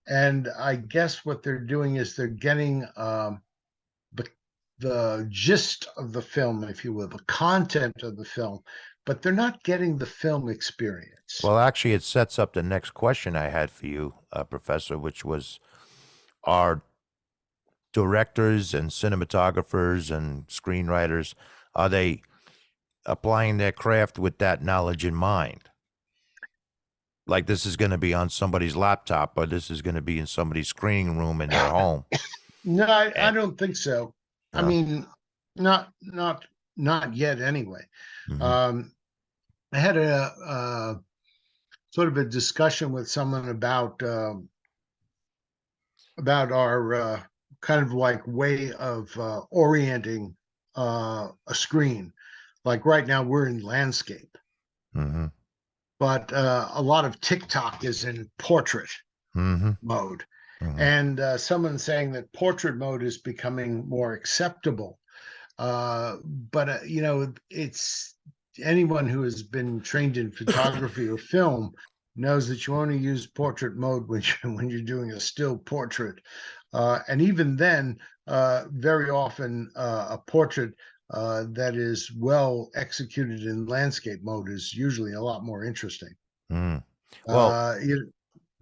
And I guess what they're doing is they're getting the the gist of the film, if you will, the content of the film, but they're not getting the film experience. Well, actually, it sets up the next question I had for you, Professor, which was, are directors and cinematographers and screenwriters, are they applying their craft with that knowledge in mind? Like this is going to be on somebody's laptop, or this is going to be in somebody's screening room in their home. No, I And don't think so. I no. mean, not yet anyway. Hmm. Um, I had a sort of a discussion with someone about our kind of like way of orienting a screen. Like right now, we're in landscape, Hmm. but a lot of TikTok is in portrait Hmm. mode. Hmm. And someone saying that portrait mode is becoming more acceptable. But, it's anyone who has been trained in photography or film knows that you only use portrait mode when you're doing a still portrait. And even then, very often a portrait that is well executed in landscape mode is usually a lot more interesting. Mm. Well, Uh, you,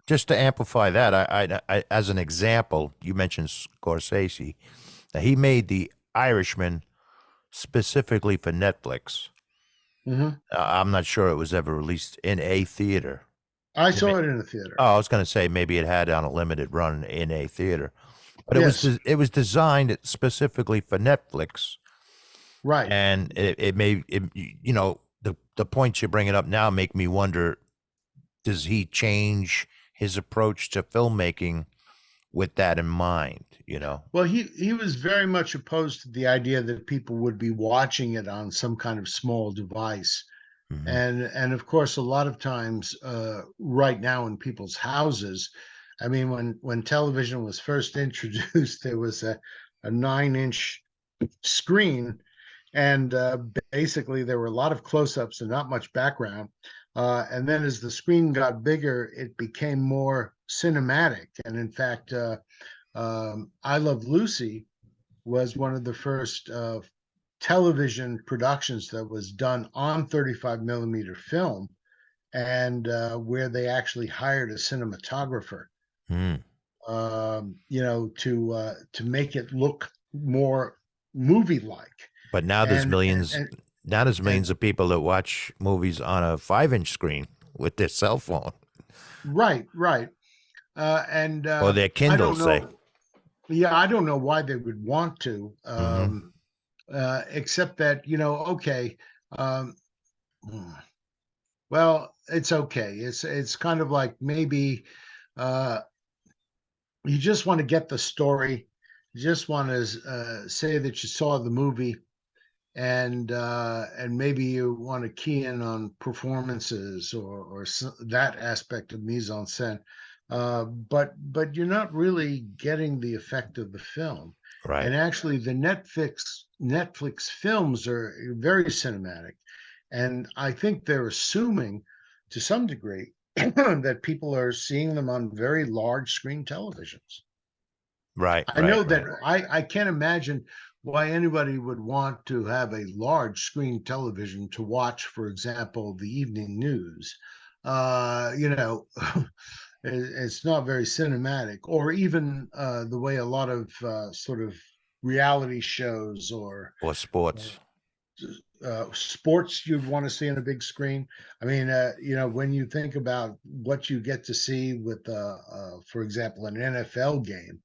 just to amplify that, as an example, you mentioned Scorsese. Now, he made The Irishman specifically for Netflix. Mhm. I'm not sure it was ever released in a theater. I It may- saw it in the theater. Oh, I was going to say maybe it had on a limited run in a theater, but Yes, it was designed specifically for Netflix, right. and the points you're bringing up now make me wonder: does he change his approach to filmmaking with that in mind? Well, he was very much opposed to the idea that people would be watching it on some kind of small device. Hmm. And of course, a lot of times right now in people's houses, I mean, when television was first introduced, there was a 9-inch screen, and basically there were a lot of close-ups and not much background. And then as the screen got bigger, it became more cinematic. And in fact, I Love Lucy was one of the first television productions that was done on 35 millimeter film, and where they actually hired a cinematographer, Mm. to make it look more movie like. But now there's And, millions. Now there's and millions of people that watch movies on a 5-inch screen with their cell phone right, right. And or their I Kindle, don't say. know. Yeah, I don't know why they would want to, Hmm. except that, okay. Um, hmm, well, it's okay. It's kind of like maybe uh, you just want to get the story. You just want to say that you saw the movie, and maybe you want to key in on performances, or that aspect of mise en scène. But you're not really getting the effect of the film. Right. And actually, the Netflix films are very cinematic, and I think they're assuming, to some degree, that people are seeing them on very large screen televisions. Right. I Right. know that Right. I can't imagine why anybody would want to have a large screen television to watch, for example, the evening news. It's not very cinematic, or even the way a lot of sort of reality shows or Or sports. sports you'd want to see on a big screen. I mean, when you think about what you get to see with, for example, an NFL game,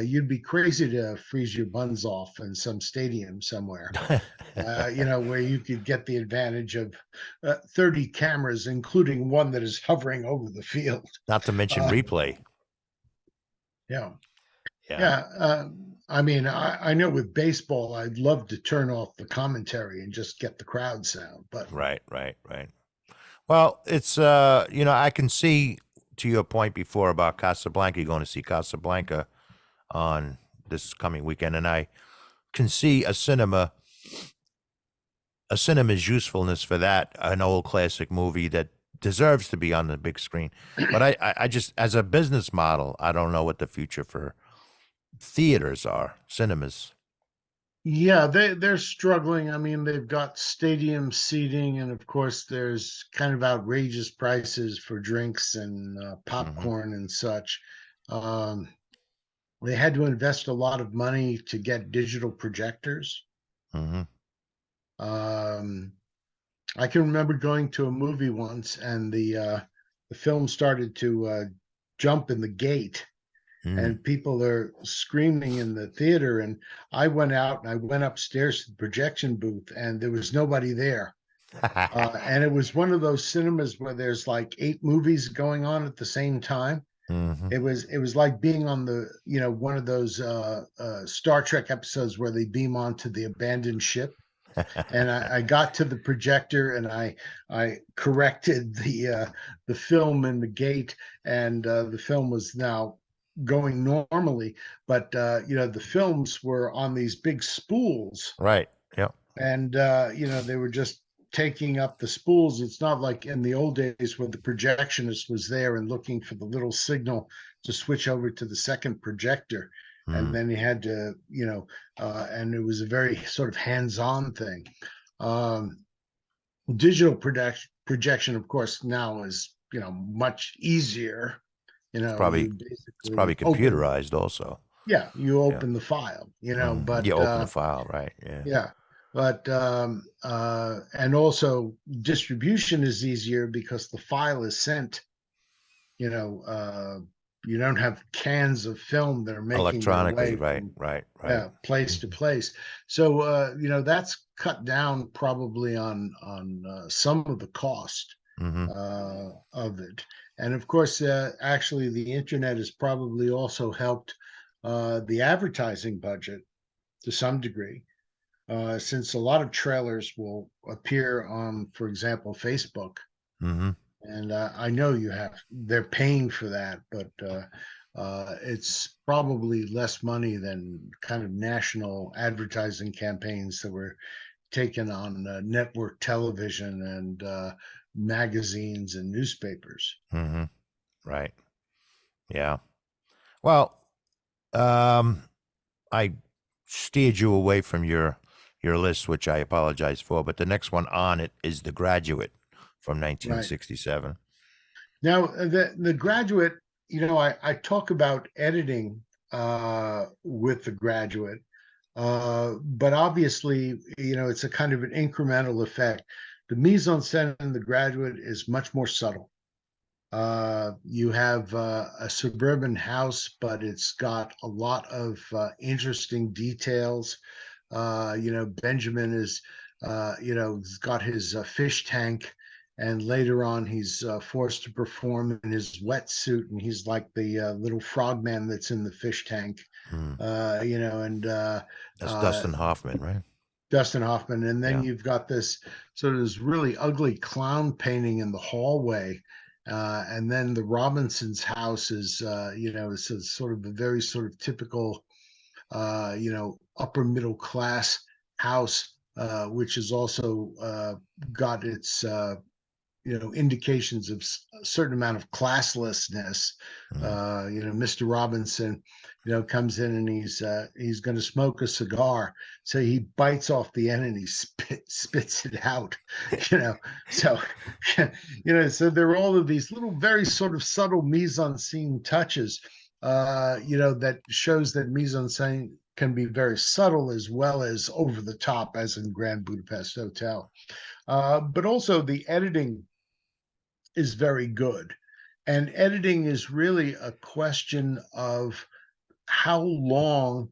you'd be crazy to freeze your buns off in some stadium somewhere, where you could get the advantage of 30 cameras, including one that is hovering over the field. Not to mention Uh, replay. yeah. Yeah. Yeah. I mean, I know with baseball, I'd love to turn off the commentary and just get the crowd sound, but Right. Right. Right. Well, it's I can see, to your point before about Casablanca, you're going to see Casablanca on this coming weekend, and I can see a cinema's usefulness for that, an old classic movie that deserves to be on the big screen. But I just, as a business model, I don't know what the future for theaters are, cinemas. yeah, they're struggling. I mean, they've got stadium seating, and of course, there's kind of outrageous prices for drinks and Hmm. popcorn and such. Um, they had to invest a lot of money to get digital projectors. Hmm. Um, I can remember going to a movie once, and the film started to jump in the gate, Mm. and people are screaming in the theater. And I went out and I went upstairs to the projection booth, and there was nobody there. And it was one of those cinemas where there's like 8 movies going on at the same time. Hmm. It was like being on the one of those Star Trek episodes where they beam onto the abandoned ship. And I got to the projector, and I corrected the film in the gate, and the film was now going normally. But the films were on these big spools, Right. Yep. and they were just taking up the spools. It's not like in the old days where the projectionist was there and looking for the little signal to switch over to the second projector, and Mm. then he had to, and it was a very sort of hands-on thing. um, Digital projection, of course, now is much easier. It's You probably it's probably basically open, computerized also. yeah, you Yeah. open the file, You but open the file, right? Yeah. yeah, but and also distribution is easier because the file is sent. You know, you don't have cans of film that are making their Electronically, way right, from, right, right. yeah, place to Hmm. place. So that's cut down probably on some of the cost Hmm. of it. And of course, actually, the internet has probably also helped the advertising budget to some degree, since a lot of trailers will appear on, for example, Facebook. Hmm. and I know you have. They're paying for that, but it's probably less money than kind of national advertising campaigns that were taken on network television and magazines and newspapers. Hmm. Right. Yeah. Well, um, I steered you away from your list, which I apologize for. But the next one on it is The Graduate from Right 1967. now, the graduate. I talk about editing with the graduate, but obviously, it's a kind of an incremental effect. The mise en scène in the graduate is much more subtle. You have a suburban house, but it's got a lot of interesting details. Benjamin is, he's got his fish tank, and later on, he's forced to perform in his wetsuit, and he's like the little frogman that's in the fish tank. Hmm. And That's uh, Dustin Hoffman, right? Dustin Hoffman, and then Yeah. you've got this sort of this really ugly clown painting in the hallway, and then the Robinsons' house is, it's a sort of a very sort of typical, upper middle class house, which has also got its indications of a certain amount of classlessness. Mm. Mr. Robinson, comes in and he's going to smoke a cigar, so he bites off the end and he spits it out. you know, so so there are all of these little, very sort of subtle mise en scene touches, that shows that mise en scene can be very subtle as well as over the top, as in Grand Budapest Hotel. But also the editing is very good. And editing is really a question of how long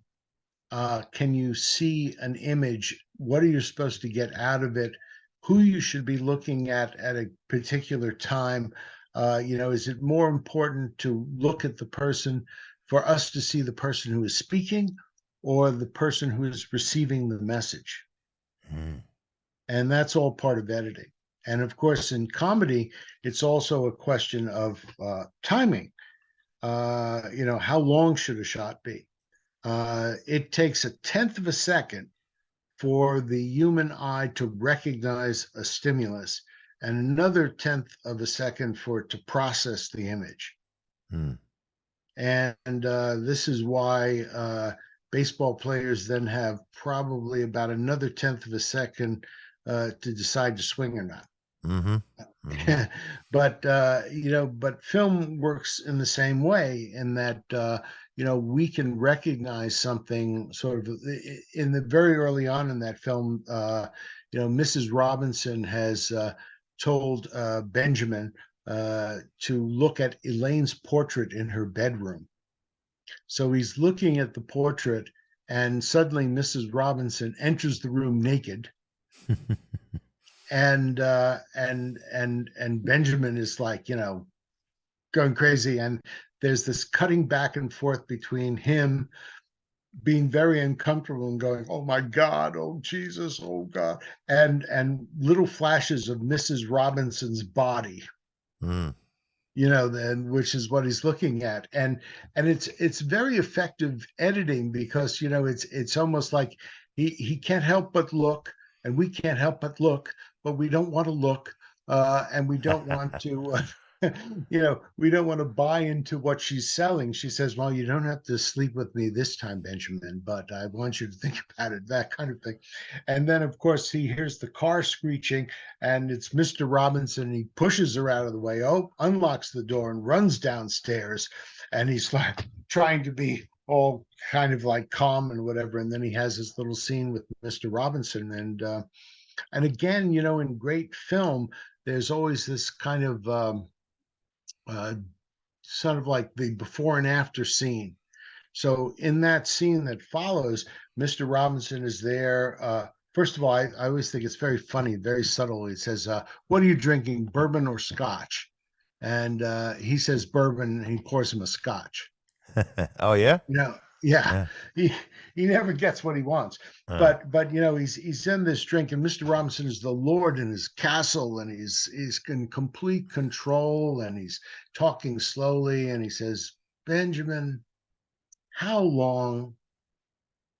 can you see an image? What are you supposed to get out of it? Who you should be looking at a particular time? Is it more important to look at the person, for us to see the person who is speaking, or the person who is receiving the message? Mm. And that's all part of editing. And of course, in comedy, it's also a question of timing. How long should a shot be? It takes a tenth of a second for the human eye to recognize a stimulus, and another tenth of a second for it to process the image. Mm. And this is why baseball players then have probably about another tenth of a second to decide to swing or not. Mm-hmm. Mm-hmm. But film works in the same way, in that we can recognize something sort of in the very early on in that film. Mrs. Robinson has told Benjamin to look at Elaine's portrait in her bedroom. So he's looking at the portrait, and suddenly Mrs. Robinson enters the room naked, and Benjamin is like, going crazy, and there's this cutting back and forth between him being very uncomfortable and going, "Oh my God, oh Jesus, oh God," and little flashes of Mrs. Robinson's body, Mm. then, which is what he's looking at. And it's very effective editing, because it's almost like he can't help but look, and we can't help but look, but we don't want to look, and we don't want to we don't want to buy into what she's selling. She says, "Well, you don't have to sleep with me this time, Benjamin, but I want you to think about it," that kind of thing. And then, of course, he hears the car screeching, and it's Mr. Robinson. And he pushes her out of the way, unlocks the door, and runs downstairs. And he's like trying to be all kind of like calm and whatever. And then he has this little scene with Mr. Robinson. And again, in great film, there's always this kind of uh, sort of like the before and after scene. So in that scene that follows, Mr. Robinson is there. First of all, I always think it's very funny, very subtle. He says, "What are you drinking, bourbon or scotch?" And he says bourbon, and he pours him a scotch. Oh yeah. You know, Yeah, Yeah. he he never gets what he wants. Uh, But he's in this drink, and Mr. Robinson is the lord in his castle, and he's in complete control, and he's talking slowly, and he says, Benjamin, how long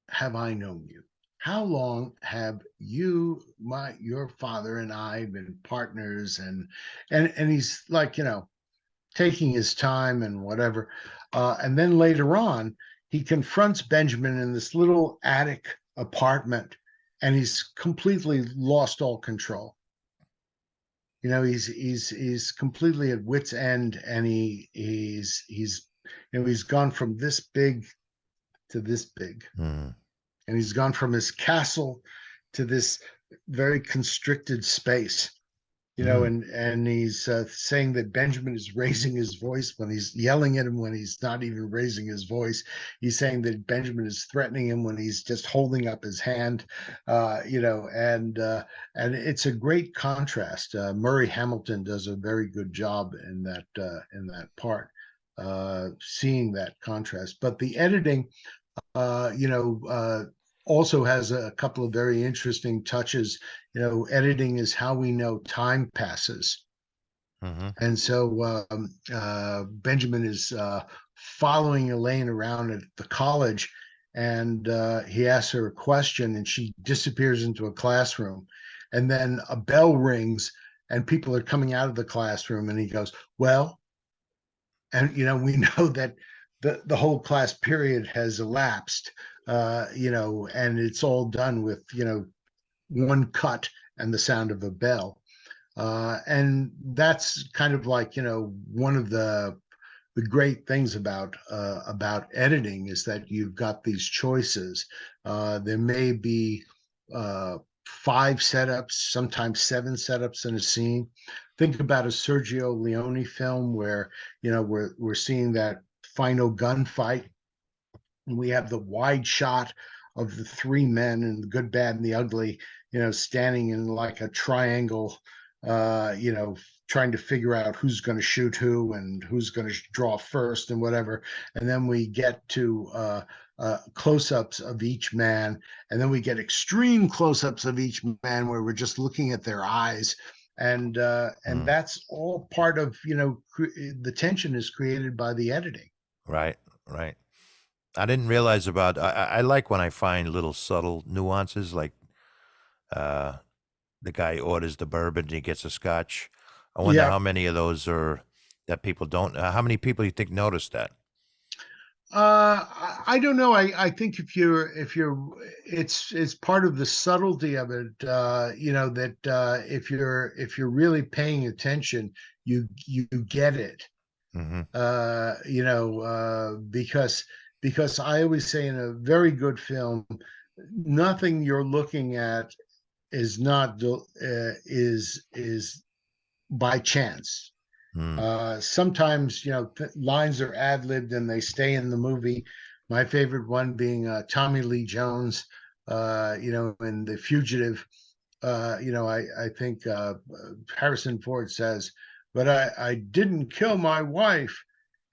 have I known you? How long have your father and I been partners? And he's like, taking his time and whatever. And then later on, he confronts Benjamin in this little attic apartment, and he's completely lost all control. He's completely at wit's end, and he's gone from this big to this big, mm, and he's gone from his castle to this very constricted space. mm, And he's saying that Benjamin is raising his voice when he's yelling at him when he's not even raising his voice. He's saying that Benjamin is threatening him when he's just holding up his hand, and it's a great contrast. Murray Hamilton does a very good job in that part, seeing that contrast. But the editing, also has a couple of very interesting touches. Editing is how we know time passes. mm-hmm. And so Benjamin is following Elaine around at the college, and he asks her a question, and she disappears into a classroom. And then a bell rings, and people are coming out of the classroom, and he goes, well, and we know that the whole class period has elapsed, and it's all done with one cut and the sound of a bell, and that's kind of like one of the great things about editing is that you've got these choices. There may be five setups, sometimes seven setups in a scene. Think about a Sergio Leone film where we're seeing that final gunfight, and we have the wide shot of the three men and the good, bad, and the ugly, standing in like a triangle, trying to figure out who's going to shoot who and who's going to draw first and whatever. And then we get to close-ups of each man, and then we get extreme close-ups of each man where we're just looking at their eyes. And Mm. that's all part of the tension is created by the editing. Right, right. I didn't realize about. I like when I find little subtle nuances, like uh, the guy orders the bourbon and he gets a scotch. I wonder Yeah. how many of those are that people don't. How many people you think notice that? I don't know. I think it's part of the subtlety of it. That if you're really paying attention, you get it. Mm-hmm. Because I always say in a very good film, nothing you're looking at is not is by chance. Mm. Sometimes lines are ad-libbed and they stay in the movie. My favorite one being Tommy Lee Jones, in The Fugitive. I think Harrison Ford says, but I didn't kill my wife.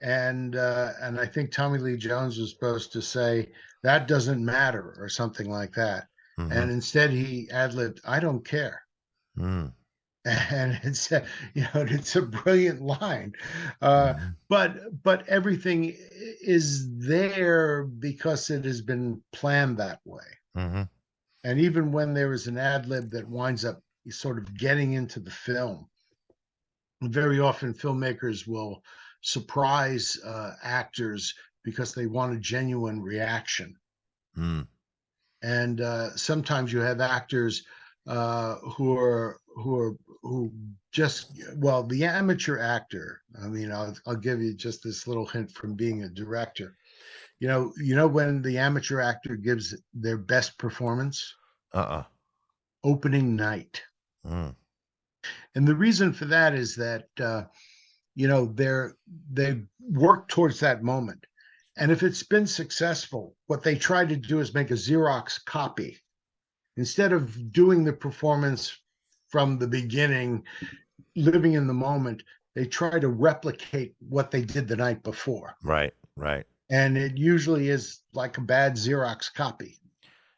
And I think Tommy Lee Jones was supposed to say that doesn't matter or something like that. Mm-hmm. And instead he ad-libbed, I don't care. Mm. And it's a brilliant line. uh Mm-hmm. but everything is there because it has been planned that way. Mm-hmm. And even when there is an ad lib that winds up sort of getting into the film, very often filmmakers will surprise actors because they want a genuine reaction. Mm. And sometimes you have actors who just, well, the amateur actor. I mean, I'll give you just this little hint from being a director. When the amateur actor gives their best performance, Uh-uh. opening night. Mm. And the reason for that is that they work towards that moment. And if it's been successful, what they try to do is make a Xerox copy. Instead of doing the performance from the beginning, living in the moment, they try to replicate what they did the night before. Right, right. and it usually is like a bad Xerox copy.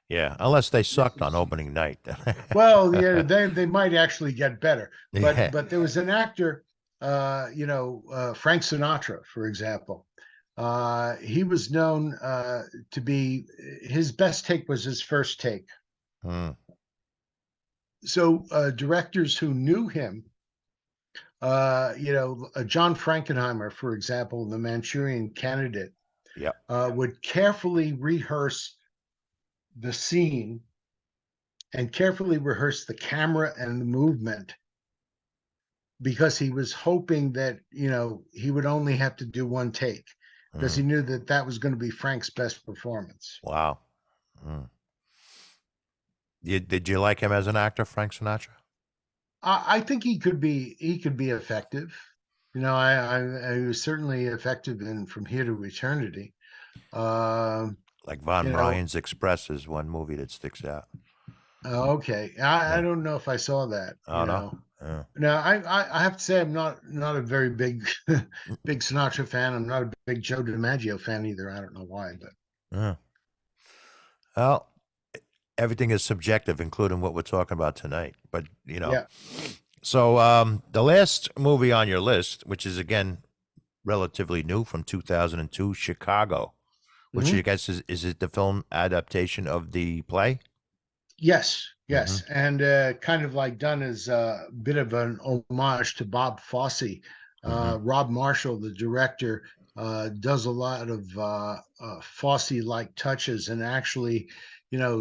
Yeah, unless they sucked on opening night. Well, yeah, they might actually get better, Yeah. but there was an actor, Frank Sinatra, for example. He was known to be his best take was his first take. Mm, So directors who knew him, John Frankenheimer, for example, the Manchurian Candidate, yep. would carefully rehearse the scene and carefully rehearse the camera and the movement because he was hoping that he would only have to do one take because he Mm, knew that that was going to be Frank's best performance. wow. Mm. Did you like him as an actor, Frank Sinatra? I think he could be effective. He was certainly effective in From Here to Eternity. Um, Like Von you know, Bryan's Express is one movie that sticks out. okay, I Yeah. don't know if I saw that. Oh no. Yeah. Now I have to say I'm not a very big big Sinatra fan. I'm not a big Joe DiMaggio fan either. I don't know why, but Yeah. Well, everything is subjective, including what we're talking about tonight. But yeah. so the last movie on your list, which is again relatively new from 2002, Chicago, which I Mhm. guess is it the film adaptation of the play? Yes, Mm-hmm. yes, and kind of like done as a bit of an homage to Bob Fosse. Mm-hmm. Rob Marshall, the director, does a lot of Fosse-like touches, and actually,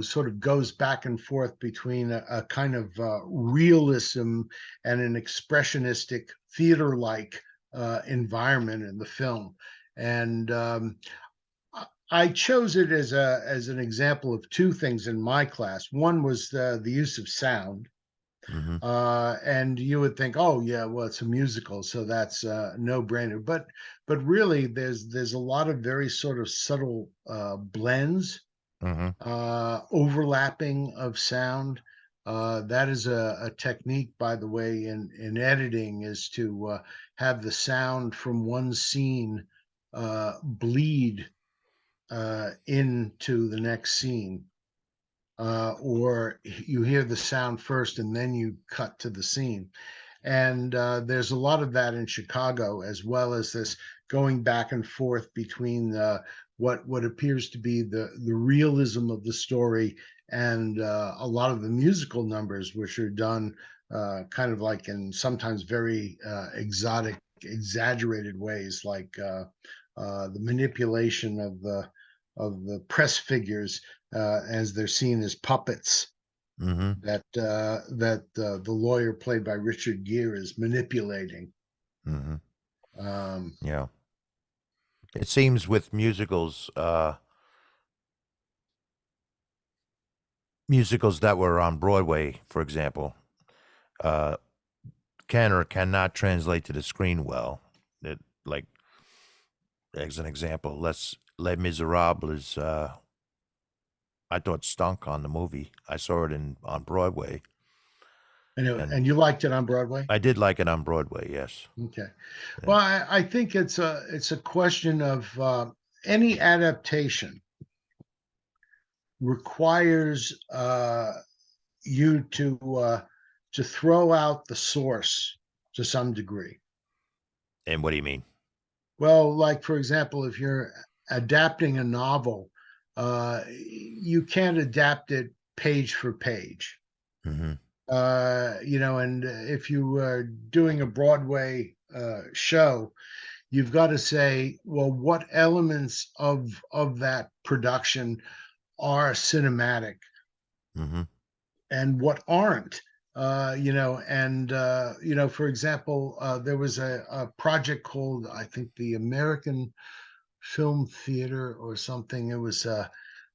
sort of goes back and forth between a kind of realism and an expressionistic theater-like environment in the film. And I chose it as an example of two things in my class. One was the use of sound, Mm-hmm. and you would think, oh yeah, well it's a musical, so that's no brainer. But really, there's a lot of very sort of subtle blends, Mm-hmm. overlapping of sound. That is a technique, by the way, in editing, is to have the sound from one scene bleed into the next scene, or you hear the sound first and then you cut to the scene. And there's a lot of that in Chicago, as well as this going back and forth between what appears to be the realism of the story and a lot of the musical numbers, which are done kind of like in sometimes very exotic, exaggerated ways, like the manipulation of the press figures as they're seen as puppets Mm-hmm. that the lawyer played by Richard Gere is manipulating. Mm-hmm. Um, Yeah. It seems with musicals that were on Broadway, for example, uh, can or cannot translate to the screen well. It, like, as an example, Les Miserables is, I thought stunk on the movie. I saw it on Broadway, and and you liked it on Broadway? I did like it on Broadway. Yes. Okay. Yeah. Well, I think it's a question of any adaptation requires you to throw out the source to some degree. And what do you mean? Well, like for example, if you're adapting a novel, you can't adapt it page for page. Mm-hmm. And if you are doing a Broadway show, you've got to say, well, what elements of that production are cinematic Mm-hmm. and what aren't. For example, there was a project called, I think, the American Film Theater or something. It was a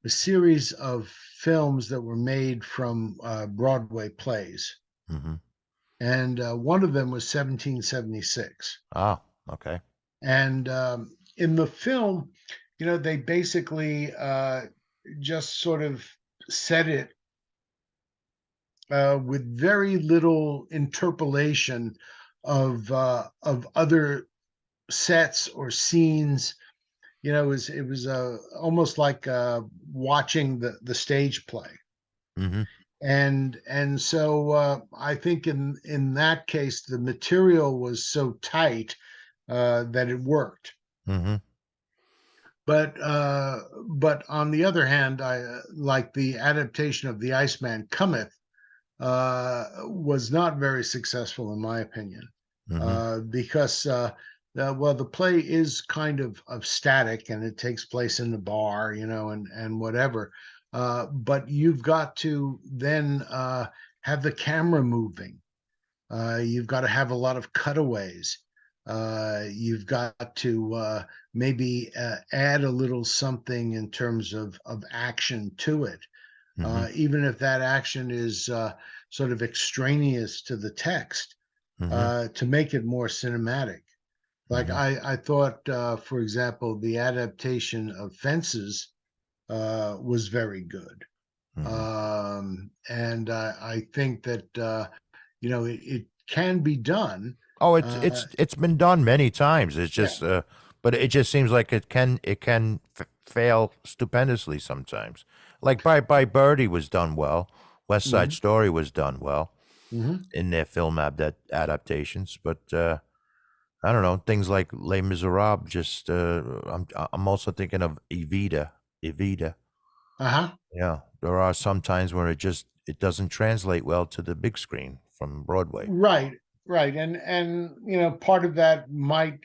series of films that were made from Broadway plays, Mm-hmm. and one of them was 1776. Ah, okay. And in the film, they basically just sort of set it with very little interpolation of other sets or scenes. it was almost like watching the stage play. Mm-hmm. And so I think in that case the material was so tight that it worked. Mm-hmm. But on the other hand, I like the adaptation of The Iceman Cometh was not very successful in my opinion, Mm-hmm. because well, the play is kind of static and it takes place in the bar, and whatever. But you've got to then have the camera moving. You've got to have a lot of cutaways. You've got to maybe add a little something in terms of action to it, Mm-hmm. even if that action is sort of extraneous to the text, Mm-hmm. to make it more cinematic. Like Mm-hmm. I thought, for example, the adaptation of Fences was very good. Mm-hmm. And I think that it can be done. Oh, Uh, it's been done many times. It's yeah. just, but it just seems like it can fail stupendously sometimes. Like by Birdie was done well. West Side Hmm. Story was done well Hmm. in their film adaptations, but I don't know, things like Les Miserables. Just I'm also thinking of Evita. Evita. Uh-huh. Yeah, there are some times where it doesn't translate well to the big screen from Broadway. Right, right. And part of that might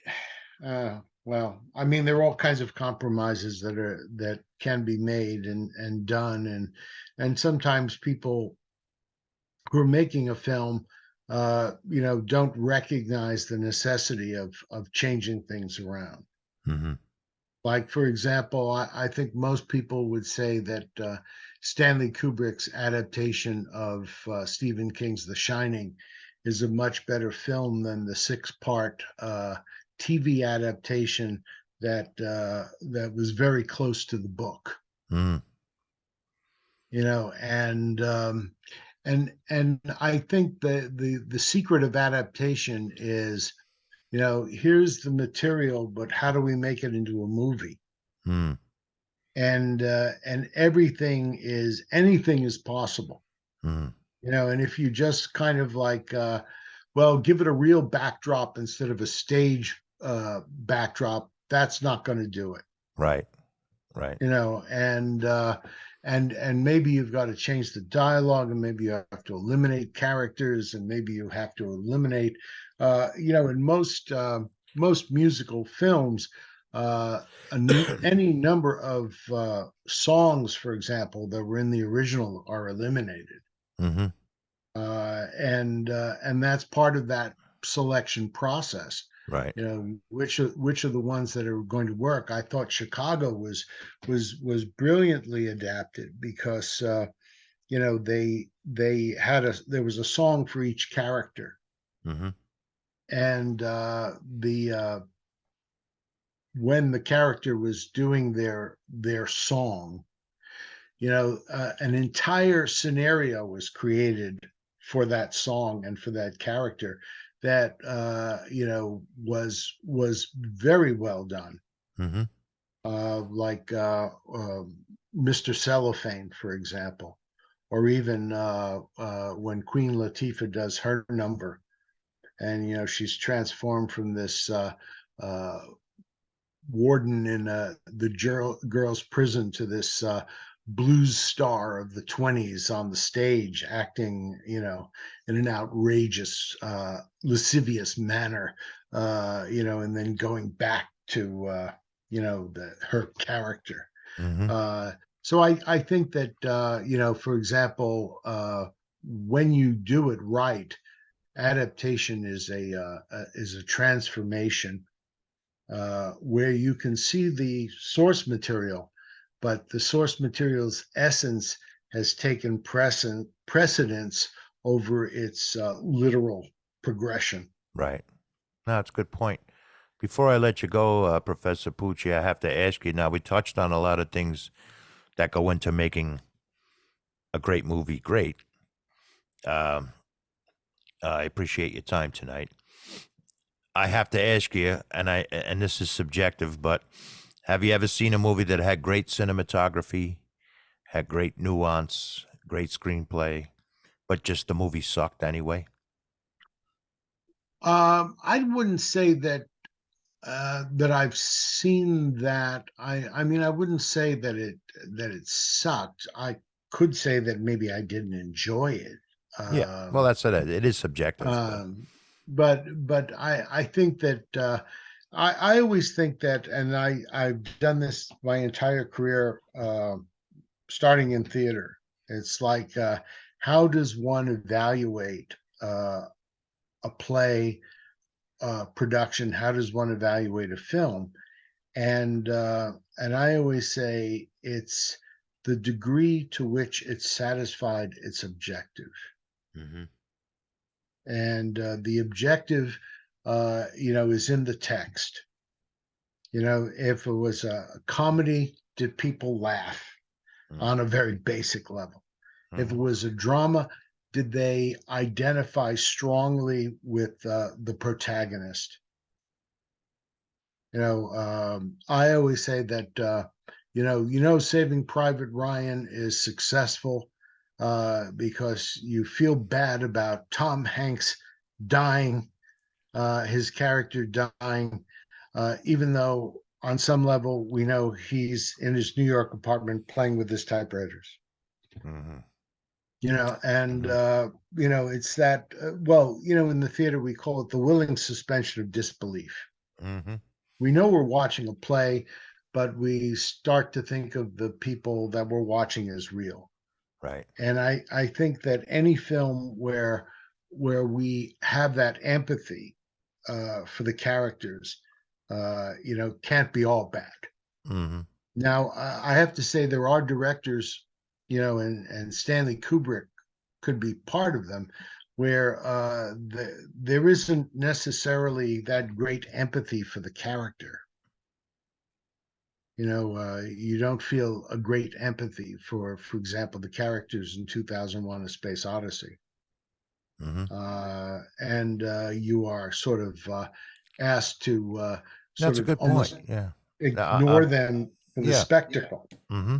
well, I mean, there are all kinds of compromises that can be made and done, and sometimes people who are making a film don't recognize the necessity of changing things around. Mm-hmm. Like, for example, I think most people would say that Stanley Kubrick's adaptation of Stephen King's The Shining is a much better film than the six-part TV adaptation that was very close to the book. Mm. And I think the secret of adaptation is, here's the material, but how do we make it into a movie? Mm. And anything is possible, Mm. and if you just kind of like well, give it a real backdrop instead of a stage backdrop, that's not going to do it. Right. Right. And maybe you've got to change the dialogue, and maybe you have to eliminate characters, and maybe you have to eliminate in most musical films, uh any number of songs, for example, that were in the original are eliminated, Mm-hmm. and that's part of that selection process. Right. Which are the ones that are going to work. I thought Chicago was brilliantly adapted because there was a song for each character, Mm-hmm. and the when the character was doing their song, an entire scenario was created for that song and for that character that was very well done. Mm-hmm. Like Mr. Cellophane, for example, or even when Queen Latifah does her number, and she's transformed from this uh, warden in the girls' prison to this blues star of the 20s on the stage, acting, in an outrageous, lascivious manner, and then going back to, her character. Mm-hmm. Uh, so I think that, for example, when you do it right, adaptation is a transformation where you can see the source material, but the source material's essence has taken precedence over its literal progression. Right. No, that's a good point. Before I let you go, Professor Pucci, I have to ask you now. We touched on a lot of things that go into making a great movie great. Um, I appreciate your time tonight. I have to ask you, and this is subjective, but Have you ever seen a movie that had great cinematography, had great nuance, great screenplay, but just the movie sucked anyway? I wouldn't say that that I've seen that. I mean, I wouldn't say that it sucked. I could say that maybe I didn't enjoy it. Yeah. Well, Um, that's it. It is subjective, but um, but I think that I always think that, and I've done this my entire career, starting in theater. It's like, how does one evaluate a play production? How does one evaluate a film? And I always say it's the degree to which it's satisfied its objective. hmm And the objective, is in the text. If it was a comedy, did people laugh hmm on a very basic level? If it hmm was a drama, did they identify strongly with the protagonist? I always say that Saving Private Ryan is successful because you feel bad about Tom Hanks dying, his character dying, even though on some level we know he's in his New York apartment playing with his typewriters. hmm And hmm it's that. In the theater we call it the willing suspension of disbelief. hmm We know we're watching a play, but we start to think of the people that we're watching as real. Right. And I think that any film where we have that empathy for the characters, can't be all bad. hmm Now, I have to say there are directors, and Stanley Kubrick could be part of them, where there isn't necessarily that great empathy for the character. You don't feel a great empathy for example, the characters in 2001: A Space Odyssey, hmm and you are sort of asked to That's sort a of good point. almost Yeah. ignore them for the Yeah. spectacle. hmm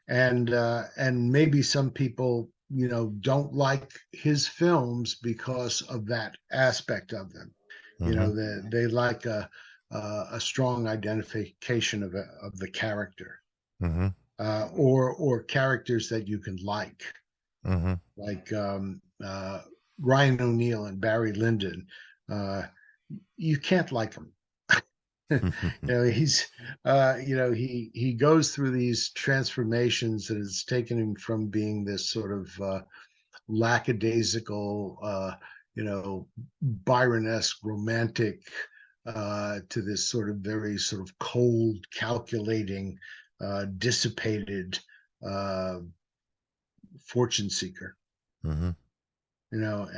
And maybe some people don't like his films because of that aspect of them. hmm They like a strong identification of the character, hmm or characters that you can hmm like Ryan O'Neal and Barry Lyndon. Uh, you can't like him. He's he goes through these transformations that has taken him from being this sort of lackadaisical, Byron-esque romantic, to this sort of very sort of cold, calculating, dissipated uh, fortune seeker. hmm You know,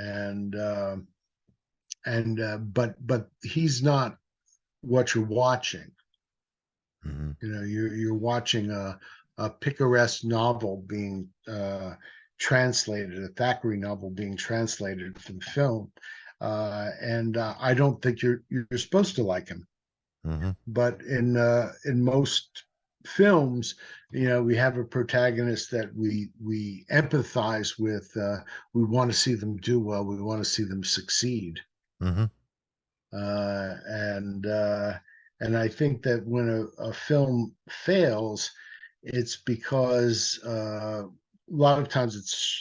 but he's not what you're watching. hmm You're watching a picaresque novel being translated, a Thackeray novel being translated for the film, and I don't think you're supposed to like him. hmm But in most films, we have a protagonist that we empathize with. We want to see them do well. We want to see them succeed. hmm uh, and uh, and I think that when a film fails, it's because a lot of times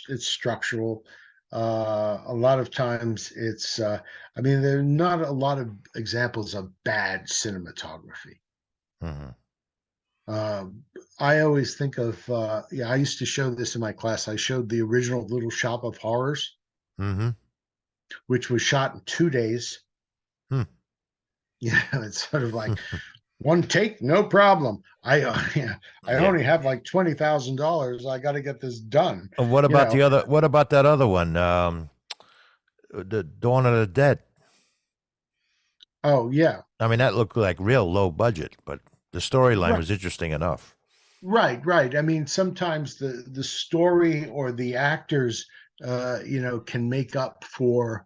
it's structural. A lot of times I mean, there are not a lot of examples of bad cinematography. hmm Uh, I always think of yeah. I used to show this in my class. I showed the original Little Shop of Horrors, hmm which was shot in 2 days. Hmm. It's sort of like one take, no problem. Yeah, I Yeah. only have like $20,000. I got to get this done. And what You about know. the other? What about that other one? The Dawn of the Dead. Oh yeah, I mean, that looked like real low budget, but the storyline right, was interesting enough. right. I mean, sometimes the story or the actors, can make up for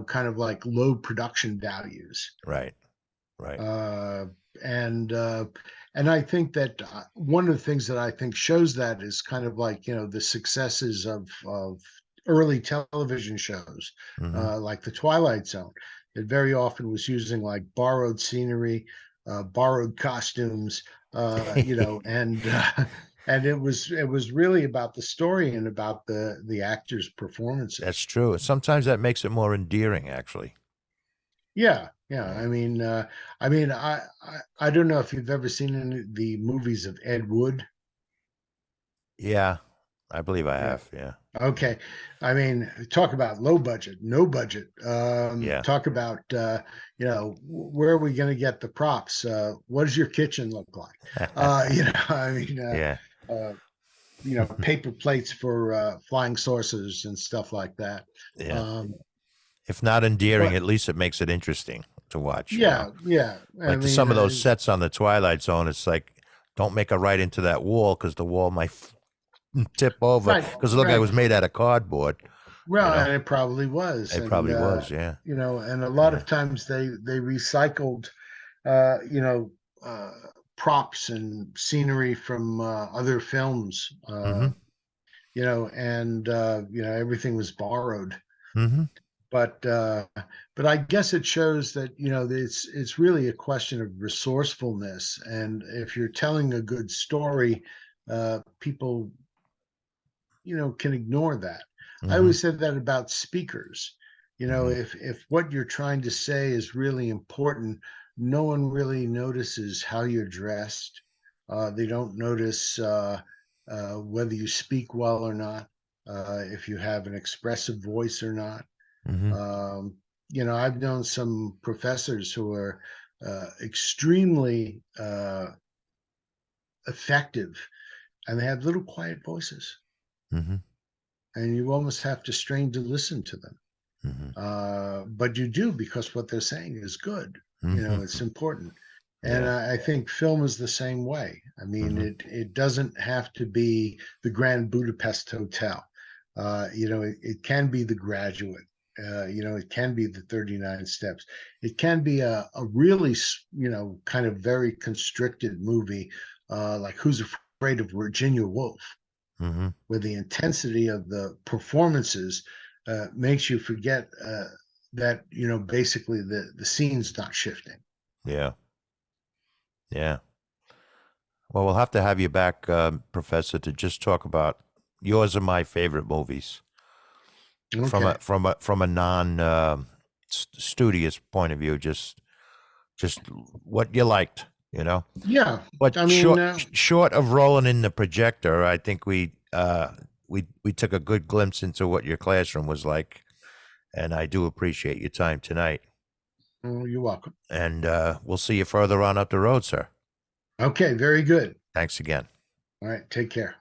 kind of like low production values. Right. Right. Uh, and I think that one of the things that I think shows that is kind of like, the successes of early television shows, Hmm. like The Twilight Zone. It very often was using like borrowed scenery, borrowed costumes, and and it was really about the story and about the actors' That's performances. true. Sometimes that makes it more endearing, actually. Yeah, yeah. Yeah. I don't know if you've ever seen any of the movies of Ed Wood. Yeah, I believe I Yeah. have. Yeah. Okay. I mean, talk about low budget, no budget. Yeah. Talk about where are we going to get the props? What does your kitchen look like? I mean, Yeah. paper plates for flying saucers and stuff like that. Yeah. Um, If not endearing, but at least it makes it interesting to watch, you know. yeah, yeah. I Like mean, some of those sets on the Twilight Zone, it's like, don't make a right into that wall because the wall might tip over right, because it looked like it right. was made out of cardboard, you Well, know. and it probably was, It and probably was, yeah. and a lot Yeah. of times they recycled, uh, you know, uh, props and scenery from other films, Mm-hmm. and everything was borrowed. Mm-hmm. But I guess it shows that it's really a question of resourcefulness, and if you're telling a good story, people can ignore that. I Mm-hmm. always said that about speakers. Mm-hmm. If what you're trying to say is really important, no one really notices how you're dressed. They don't notice whether you speak well or not, if you have an expressive voice or not. Mm-hmm. Um, I've known some professors who are extremely effective, and they have little quiet voices, Mm-hmm. and you almost have to strain to listen to them. Mm-hmm. But you do, because what they're saying is good. It's Mm-hmm. important. And Yeah. I think film is the same way. I mean, Mm-hmm. it doesn't have to be the Grand Budapest Hotel. It can be The Graduate. It can be the 39 Steps. It can be a really, kind of very constricted movie, like Who's Afraid of Virginia Woolf, Mm-hmm. where the intensity of the performances makes you forget that basically the scene's not shifting. Yeah. Yeah. Well, we'll have to have you back, Professor, to just talk about yours are my favorite movies from a Okay. non studious point of view. Just what you liked, you know. Yeah. But I mean, short of rolling in the projector, I think we took a good glimpse into what your classroom was like, and I do appreciate your time tonight. you're welcome. And we'll see you further on up the road, sir. Okay. Very good. Thanks again. All right. Take care.